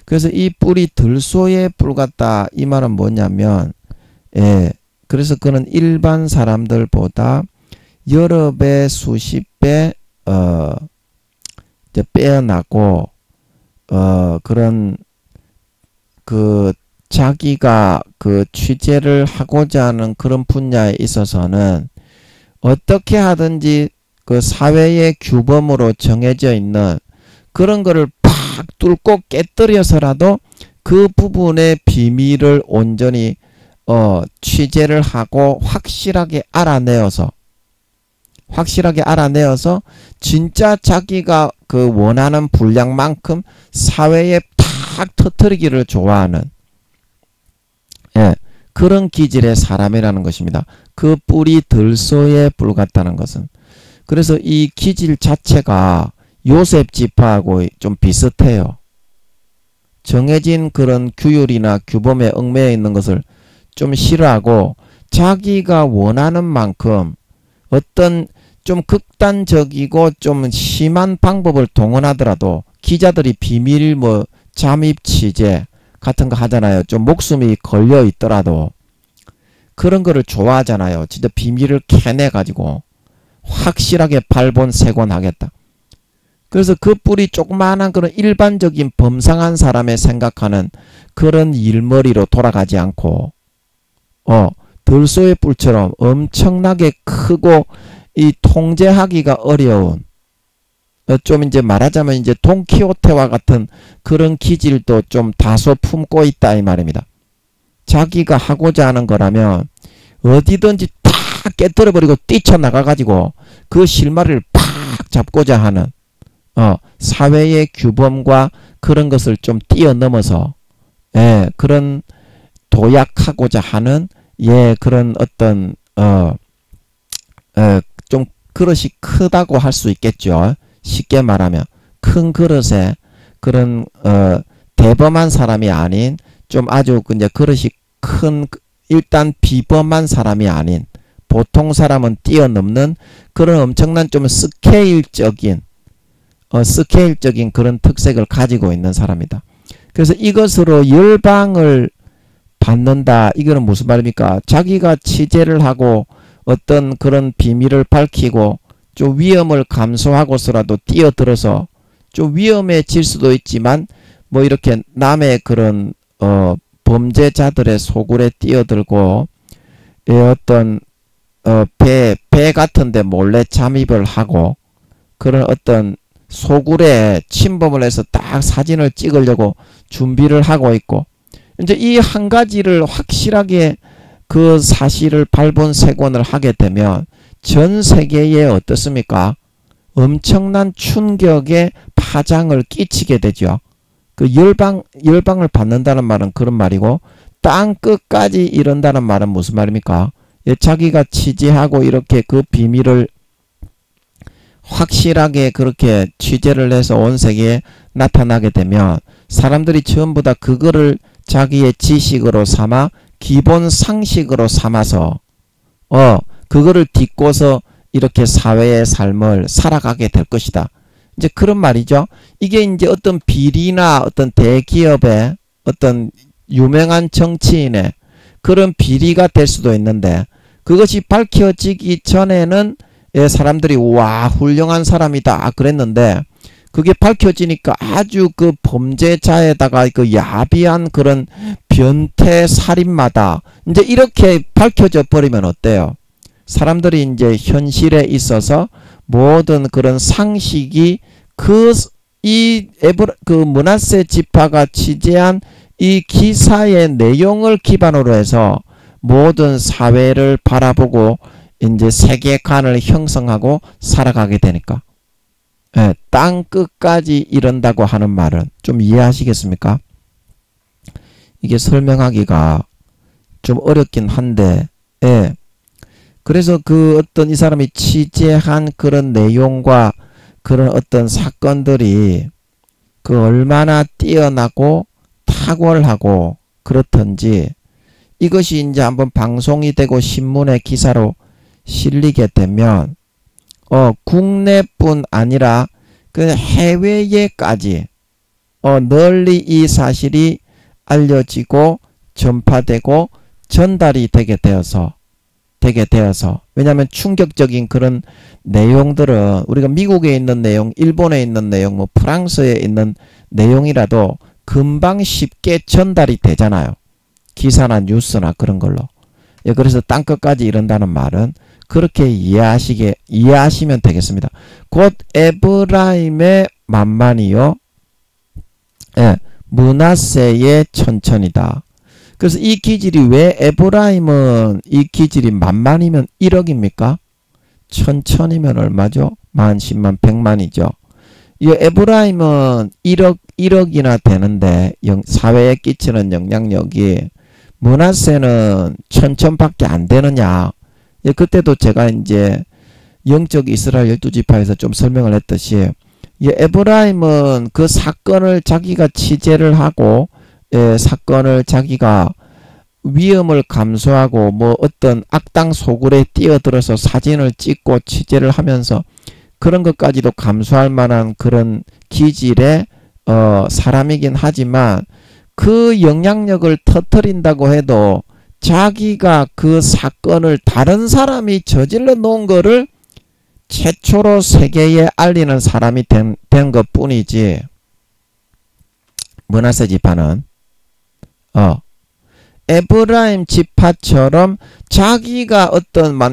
그래서 이 뿔이 들소의 뿔 같다. 이 말은 뭐냐면, 그래서 그는 일반 사람들보다 여러 배, 수십 배, 이제 빼어나고, 그런, 자기가 그 취재를 하고자 하는 그런 분야에 있어서는 어떻게 하든지 그 사회의 규범으로 정해져 있는 그런 거를 팍 뚫고 깨뜨려서라도 그 부분의 비밀을 온전히 취재를 하고 확실하게 알아내어서 진짜 자기가 그 원하는 분량만큼 사회에 탁 터뜨리기를 좋아하는 그런 기질의 사람이라는 것입니다. 그 뿔이 들소의 뿔 같다는 것은, 그래서 이 기질 자체가 요셉 지파하고 좀 비슷해요. 정해진 그런 규율이나 규범에 얽매여 있는 것을 좀 싫어하고 자기가 원하는 만큼 어떤 좀 극단적이고 좀 심한 방법을 동원하더라도, 기자들이 비밀 잠입 취재 같은 거 하잖아요. 좀 목숨이 걸려 있더라도 그런 거를 좋아하잖아요. 진짜 비밀을 캐내가지고 확실하게 발본색원 하겠다. 그래서 그 뿔이 조그마한 그런 일반적인 범상한 사람의 생각하는 그런 일머리로 돌아가지 않고 들소의 뿔처럼 엄청나게 크고 이 통제하기가 어려운, 좀 이제 말하자면 이제 돈키호테와 같은 그런 기질도 좀 다소 품고 있다 이 말입니다. 자기가 하고자 하는 거라면 어디든지 다 깨뜨려버리고 뛰쳐나가가지고 그 실마리를 팍 잡고자 하는 사회의 규범과 그런 것을 좀 뛰어넘어서 그런 도약하고자 하는 그런 어떤 좀 그릇이 크다고 할 수 있겠죠. 쉽게 말하면 큰 그릇에 그런 대범한 사람이 아닌 좀 아주 이제 그릇이 큰, 일단 비범한 사람이 아닌 보통 사람은 뛰어넘는 그런 엄청난 좀 스케일적인 그런 특색을 가지고 있는 사람이다. 그래서 이것으로 열방을 받는다. 이거는 무슨 말입니까? 자기가 취재를 하고 어떤 그런 비밀을 밝히고 좀 위험을 감수하고서라도 뛰어들어서 좀 위험해질 수도 있지만 뭐 이렇게 남의 그런 범죄자들의 소굴에 뛰어들고 어떤 배 같은데 몰래 잠입을 하고 그런 어떤 소굴에 침범을 해서 딱 사진을 찍으려고 준비를 하고 있고, 이제 이 한 가지를 확실하게 그 사실을 발본색원을 하게 되면 전 세계에 어떻습니까? 엄청난 충격의 파장을 끼치게 되죠. 그 열방을 받는다는 말은 그런 말이고, 땅 끝까지 이른다는 말은 무슨 말입니까? 자기가 취재하고 이렇게 그 비밀을 확실하게 그렇게 취재를 해서 온 세계에 나타나게 되면 사람들이 전부 다 그거를 자기의 지식으로 삼아 기본 상식으로 삼아서 그거를 딛고서 이렇게 사회의 삶을 살아가게 될 것이다. 이제 그런 말이죠. 이게 이제 어떤 비리나 어떤 대기업의 어떤 유명한 정치인의 그런 비리가 될 수도 있는데, 그것이 밝혀지기 전에는 사람들이 와 훌륭한 사람이다 그랬는데, 그게 밝혀지니까 아주 그 범죄자에다가 그 야비한 그런 변태 살인마다 이제 이렇게 밝혀져 버리면 어때요? 사람들이 이제 현실에 있어서 모든 그런 상식이 그 그 므낫세 지파가 취재한 이 기사의 내용을 기반으로 해서 모든 사회를 바라보고 이제 세계관을 형성하고 살아가게 되니까. 예, 땅 끝까지 이른다고 하는 말은 좀 이해하시겠습니까? 이게 설명하기가 좀 어렵긴 한데, 예. 그래서 그 어떤 이 사람이 취재한 그런 내용과 그런 어떤 사건들이 그 얼마나 뛰어나고 탁월하고 그렇던지 이것이 이제 한번 방송이 되고 신문의 기사로 실리게 되면 국내뿐 아니라 그 해외에까지 널리 이 사실이 알려지고 전파되고 전달이 되게 되어서 왜냐하면 충격적인 그런 내용들은 우리가 미국에 있는 내용, 일본에 있는 내용, 뭐 프랑스에 있는 내용이라도 금방 쉽게 전달이 되잖아요. 기사나 뉴스나 그런 걸로. 예, 그래서 땅끝까지 이른다는 말은 그렇게 이해하시면 되겠습니다. 곧 에브라임의 만만이요. 예, 므낫세의 천천이다. 그래서 이 기질이 왜 에브라임은 이 기질이 만만이면 1억입니까? 천천이면 얼마죠? 만, 10만, 100만이죠. 이 에브라임은 1억이나 되는데 사회에 끼치는 영향력이 므낫세는 천천밖에 안 되느냐. 예, 그때도 제가 이제 영적 이스라엘 12지파에서 좀 설명을 했듯이 에브라임은 그 사건을 자기가 취재를 하고 사건을 자기가 위험을 감수하고 뭐 어떤 악당 소굴에 뛰어들어서 사진을 찍고 취재를 하면서 그런 것까지도 감수할 만한 그런 기질의 사람이긴 하지만 그 영향력을 터뜨린다고 해도 자기가 그 사건을 다른 사람이 저질러 놓은 거를 최초로 세계에 알리는 사람이 된 것 뿐이지 므낫세 지파는 에브라임 지파처럼 자기가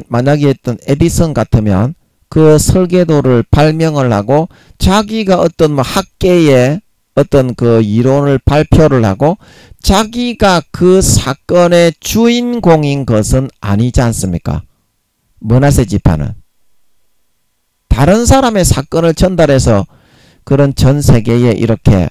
만약에 어떤 에디슨 같으면 그 설계도를 발명을 하고 자기가 어떤 뭐 학계에 어떤 그 이론을 발표를 하고 자기가 그 사건의 주인공인 것은 아니지 않습니까? 므낫세 지파는 다른 사람의 사건을 전달해서 그런 전 세계에 이렇게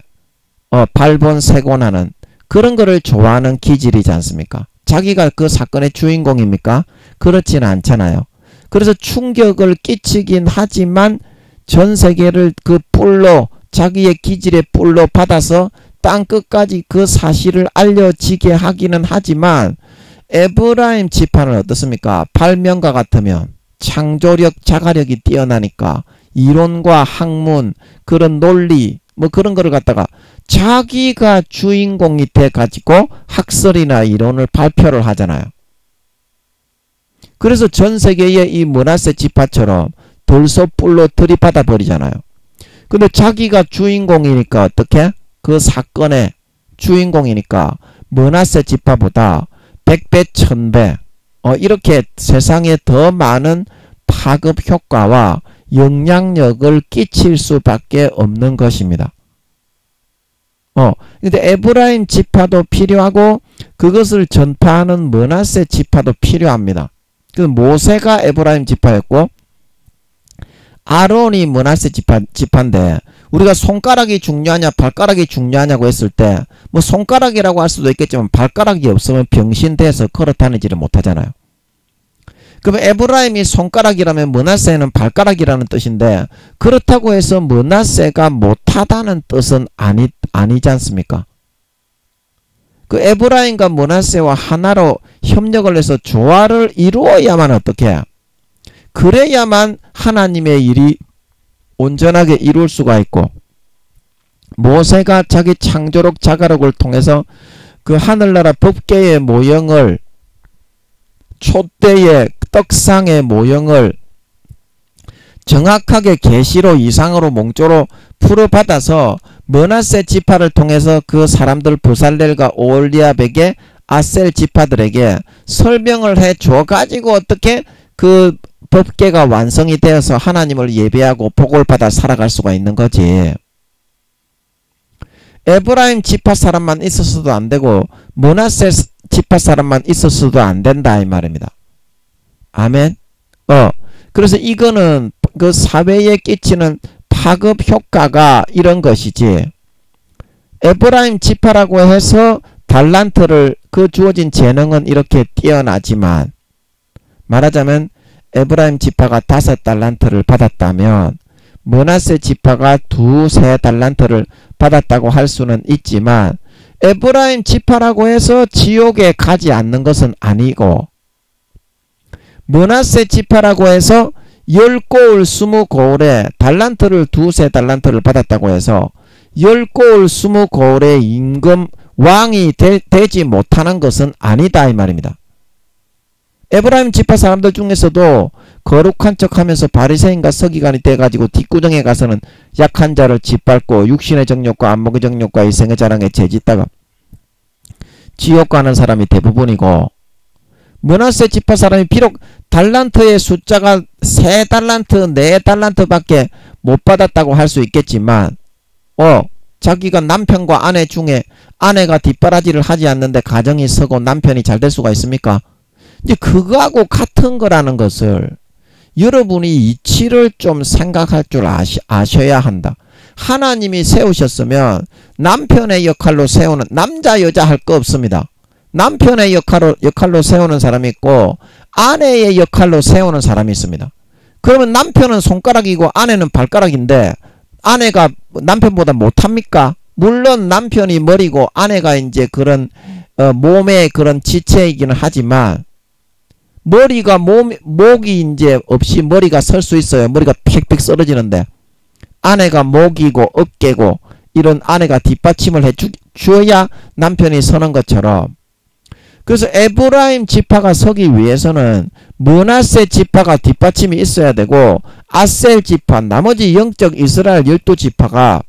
발본색원하는 그런 거를 좋아하는 기질이지 않습니까? 자기가 그 사건의 주인공입니까? 그렇지는 않잖아요. 그래서 충격을 끼치긴 하지만 전 세계를 그 뿔로 자기의 기질의 뿔로 받아서 땅끝까지 그 사실을 알려지게 하기는 하지만 에브라임 지파는 어떻습니까? 발명가 같으면 창조력, 자가력이 뛰어나니까 이론과 학문, 그런 논리 뭐 그런 거를 갖다가 자기가 주인공이 돼 가지고 학설이나 이론을 발표를 하잖아요. 그래서 전 세계의 이 므낫세 지파처럼 돌솥불로 들이받아 버리잖아요. 근데 자기가 주인공이니까 어떻게? 그 사건의 주인공이니까 므낫세 지파보다 100배, 1000배 이렇게 세상에 더 많은 파급 효과와 영향력을 끼칠 수밖에 없는 것입니다. 근데 에브라임 지파도 필요하고 그것을 전파하는 므낫세 지파도 필요합니다. 그 모세가 에브라임 지파였고 아론이 므낫세 지파인데 우리가 손가락이 중요하냐 발가락이 중요하냐고 했을 때 뭐 손가락이라고 할 수도 있겠지만 발가락이 없으면 병신돼서 걸어 다니지를 못하잖아요. 그럼 에브라임이 손가락이라면 므낫세는 발가락이라는 뜻인데 그렇다고 해서 므낫세가 못하다는 뜻은 아니지 않습니까? 그 에브라임과 므낫세와 하나로 협력을 해서 조화를 이루어야만 어떻게? 그래야만 하나님의 일이 온전하게 이룰 수가 있고 모세가 자기 창조력 자가력을 통해서 그 하늘나라 법궤의 모형을 촛대의 떡상의 모형을 정확하게 계시로 이상으로 몽조로 풀어받아서 므낫세 지파를 통해서 그 사람들 부살렐과 오홀리압에게 아셀 지파들에게 설명을 해줘 가지고 어떻게 그 법궤가 완성이 되어서 하나님을 예배하고 복을 받아 살아갈 수가 있는 거지. 에브라임 지파 사람만 있었어도 안 되고 므낫세 지파 사람만 있었어도 안 된다 이 말입니다. 아멘. 그래서 이거는 그 사회에 끼치는 파급 효과가 이런 것이지, 에브라임 지파라고 해서 달란트를, 그 주어진 재능은 이렇게 뛰어나지만, 말하자면 에브라임 지파가 5달란트를 받았다면 므낫세 지파가 2-3달란트를 받았다고 할 수는 있지만, 에브라임 지파라고 해서 지옥에 가지 않는 것은 아니고, 므낫세 지파라고 해서 10고을 20고을에 달란트를 2-3달란트를 받았다고 해서 10고을 20고을의 임금 왕이 되지 못하는 것은 아니다 이 말입니다. 에브라임 지파 사람들 중에서도 거룩한 척하면서 바리새인과 서기관이 돼가지고 뒷구덩이에 가서는 약한 자를 짓밟고 육신의 정욕과 안목의 정욕과 이생의 자랑에 재짓다가 지옥 가는 사람이 대부분이고, 므낫세 지파 사람이 비록 달란트의 숫자가 3달란트, 4달란트 밖에 못 받았다고 할 수 있겠지만, 자기가 남편과 아내 중에 아내가 뒷바라지를 하지 않는데 가정이 서고 남편이 잘 될 수가 있습니까? 이제 그거하고 같은 거라는 것을 여러분이 이치를 좀 생각할 줄 아셔야 한다. 하나님이 세우셨으면 남편의 역할로 세우는, 남자 여자 할 거 없습니다. 남편의 역할로 세우는 사람이 있고 아내의 역할로 세우는 사람이 있습니다. 그러면 남편은 손가락이고 아내는 발가락인데 아내가 남편보다 못합니까? 물론 남편이 머리고 아내가 이제 그런 몸의 그런 지체이기는 하지만, 머리가 목이 이제 없이 머리가 설 수 있어요. 머리가 픽픽 쓰러지는데 아내가 목이고 어깨고 이런 아내가 뒷받침을 해줘야 남편이 서는 것처럼, 그래서 에브라임 지파가 서기 위해서는 므낫세 지파가 뒷받침이 있어야 되고, 아셀 지파, 나머지 영적 이스라엘 12지파가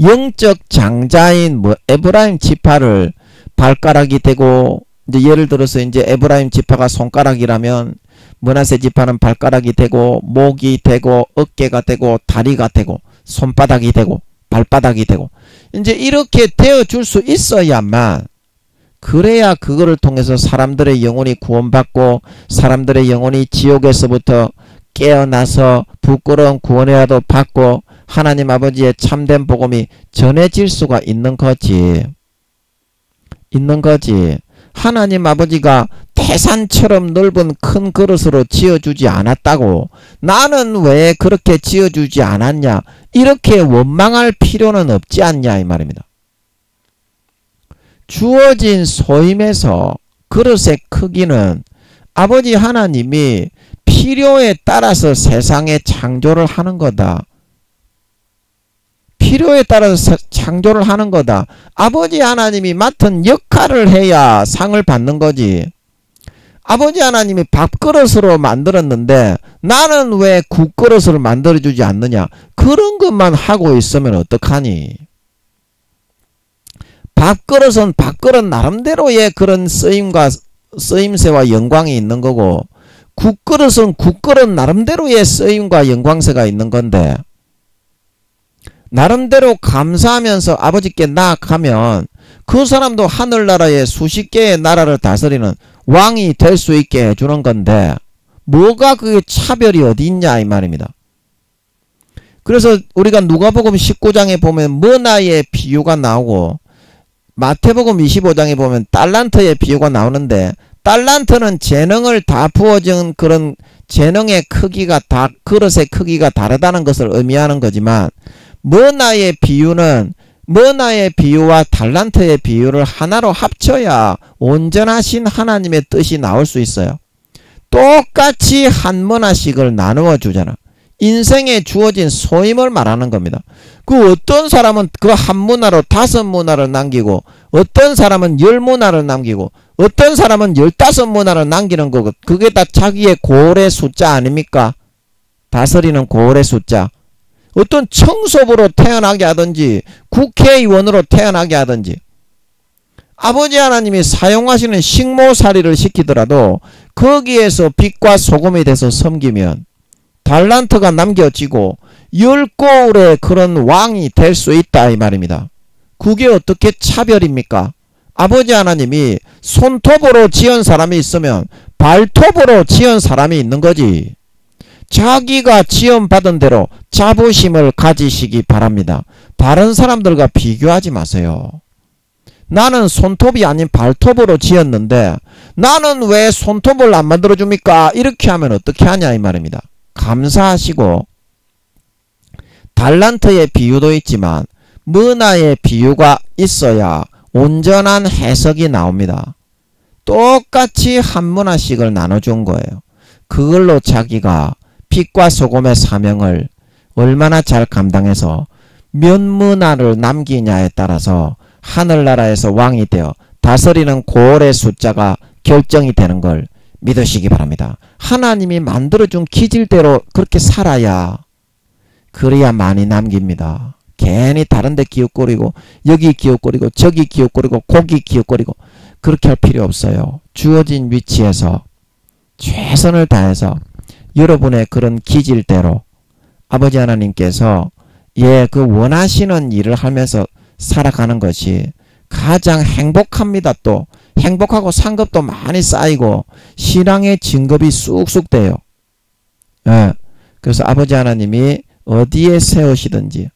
영적 장자인 에브라임 지파를 발가락이 되고, 이제 예를 들어서 이제 에브라임 지파가 손가락이라면 므낫세 지파는 발가락이 되고 목이 되고 어깨가 되고 다리가 되고 손바닥이 되고 발바닥이 되고, 이제 이렇게 되어 줄 수 있어야만, 그래야 그거를 통해서 사람들의 영혼이 구원받고 사람들의 영혼이 지옥에서부터 깨어나서 부끄러운 구원이라도 받고 하나님 아버지의 참된 복음이 전해질 수가 있는 거지. 하나님 아버지가 태산처럼 넓은 큰 그릇으로 지어주지 않았다고, 나는 왜 그렇게 지어주지 않았냐, 이렇게 원망할 필요는 없지 않냐 이 말입니다. 주어진 소임에서 그릇의 크기는 아버지 하나님이 필요에 따라서 세상에 창조를 하는 거다. 필요에 따라서 창조를 하는 거다. 아버지 하나님이 맡은 역할을 해야 상을 받는 거지. 아버지 하나님이 밥그릇으로 만들었는데 나는 왜 국그릇을 만들어주지 않느냐, 그런 것만 하고 있으면 어떡하니. 밥그릇은 밥그릇 나름대로의 그런 쓰임새와 영광이 있는 거고, 국그릇은 국그릇 나름대로의 쓰임과 영광새가 있는 건데, 나름대로 감사하면서 아버지께 나아가면 그 사람도 하늘나라의 수십 개의 나라를 다스리는 왕이 될 수 있게 해주는 건데, 뭐가 그게 차별이 어디 있냐 이 말입니다. 그래서 우리가 누가복음 19장에 보면 머나의 비유가 나오고, 마태복음 25장에 보면 달란트의 비유가 나오는데, 달란트는 재능을 다 부어준 그런 재능의 크기가 다, 그릇의 크기가 다르다는 것을 의미하는 거지만, 머나의 비유는 머나의 비유와 달란트의 비유를 하나로 합쳐야 온전하신 하나님의 뜻이 나올 수 있어요. 똑같이 한 머나씩을 나누어 주잖아. 인생에 주어진 소임을 말하는 겁니다. 그 어떤 사람은 그 한 문화로 5문화를 남기고, 어떤 사람은 10문화를 남기고, 어떤 사람은 15문화를 남기는 거고, 그게 다 자기의 고을의 숫자 아닙니까? 다스리는 고을의 숫자. 어떤 청소부로 태어나게 하든지 국회의원으로 태어나게 하든지, 아버지 하나님이 사용하시는 식모살이를 시키더라도 거기에서 빛과 소금이 돼서 섬기면 달란트가 남겨지고 열고울의 그런 왕이 될 수 있다 이 말입니다. 그게 어떻게 차별입니까? 아버지 하나님이 손톱으로 지은 사람이 있으면 발톱으로 지은 사람이 있는 거지. 자기가 지원받은 대로 자부심을 가지시기 바랍니다. 다른 사람들과 비교하지 마세요. 나는 손톱이 아닌 발톱으로 지었는데 나는 왜 손톱을 안 만들어줍니까? 이렇게 하면 어떻게 하냐 이 말입니다. 감사하시고, 달란트의 비유도 있지만 문화의 비유가 있어야 온전한 해석이 나옵니다. 똑같이 한 문화씩을 나눠준 거예요. 그걸로 자기가 빛과 소금의 사명을 얼마나 잘 감당해서 몇 문화를 남기냐에 따라서 하늘나라에서 왕이 되어 다스리는 고을의 숫자가 결정이 되는 걸 믿으시기 바랍니다. 하나님이 만들어준 기질대로 그렇게 살아야, 그래야 많이 남깁니다. 괜히 다른 데 기웃거리고 여기 기웃거리고 저기 기웃거리고 고기 기웃거리고 그렇게 할 필요 없어요. 주어진 위치에서 최선을 다해서 여러분의 그런 기질대로 아버지 하나님께서 그 원하시는 일을 하면서 살아가는 것이 가장 행복합니다. 또 행복하고 상급도 많이 쌓이고 신앙의 증거비 쑥쑥 돼요. 그래서 아버지 하나님이 어디에 세우시든지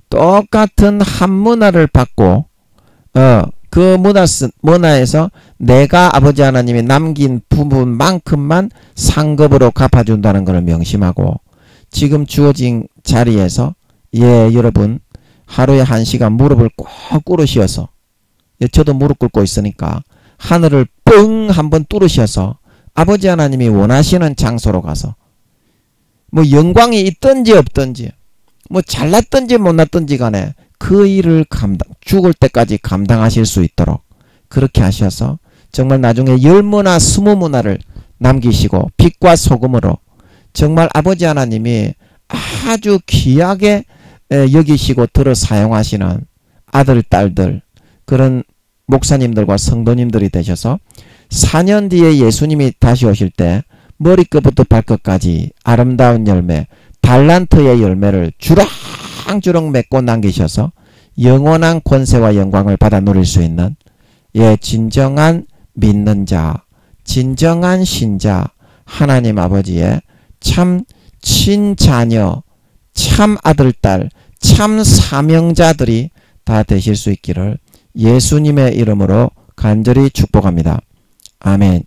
똑같은 한 문화를 받고 그 문화에서 내가 아버지 하나님이 남긴 부분만큼만 상급으로 갚아준다는 것을 명심하고, 지금 주어진 자리에서 여러분 하루에 1시간 무릎을 꼭 꿇으셔서, 저도 무릎 꿇고 있으니까 하늘을 뻥 한번 뚫으셔서 아버지 하나님이 원하시는 장소로 가서 뭐 영광이 있든지 없든지 뭐 잘났든지 못났든지 간에 그 일을 죽을 때까지 감당하실 수 있도록 그렇게 하셔서 정말 나중에 10문화 20문화를 남기시고 빛과 소금으로 정말 아버지 하나님이 아주 귀하게 여기시고 들어 사용하시는 아들 딸들, 그런 목사님들과 성도님들이 되셔서 4년 뒤에 예수님이 다시 오실 때 머리끝부터 발끝까지 아름다운 열매, 달란트의 열매를 주렁주렁 맺고 남기셔서 영원한 권세와 영광을 받아 누릴 수 있는 진정한 믿는 자, 진정한 신자, 하나님 아버지의 참 친자녀, 참 아들딸, 참 사명자들이 다 되실 수 있기를 예수님의 이름으로 간절히 축복합니다. 아멘.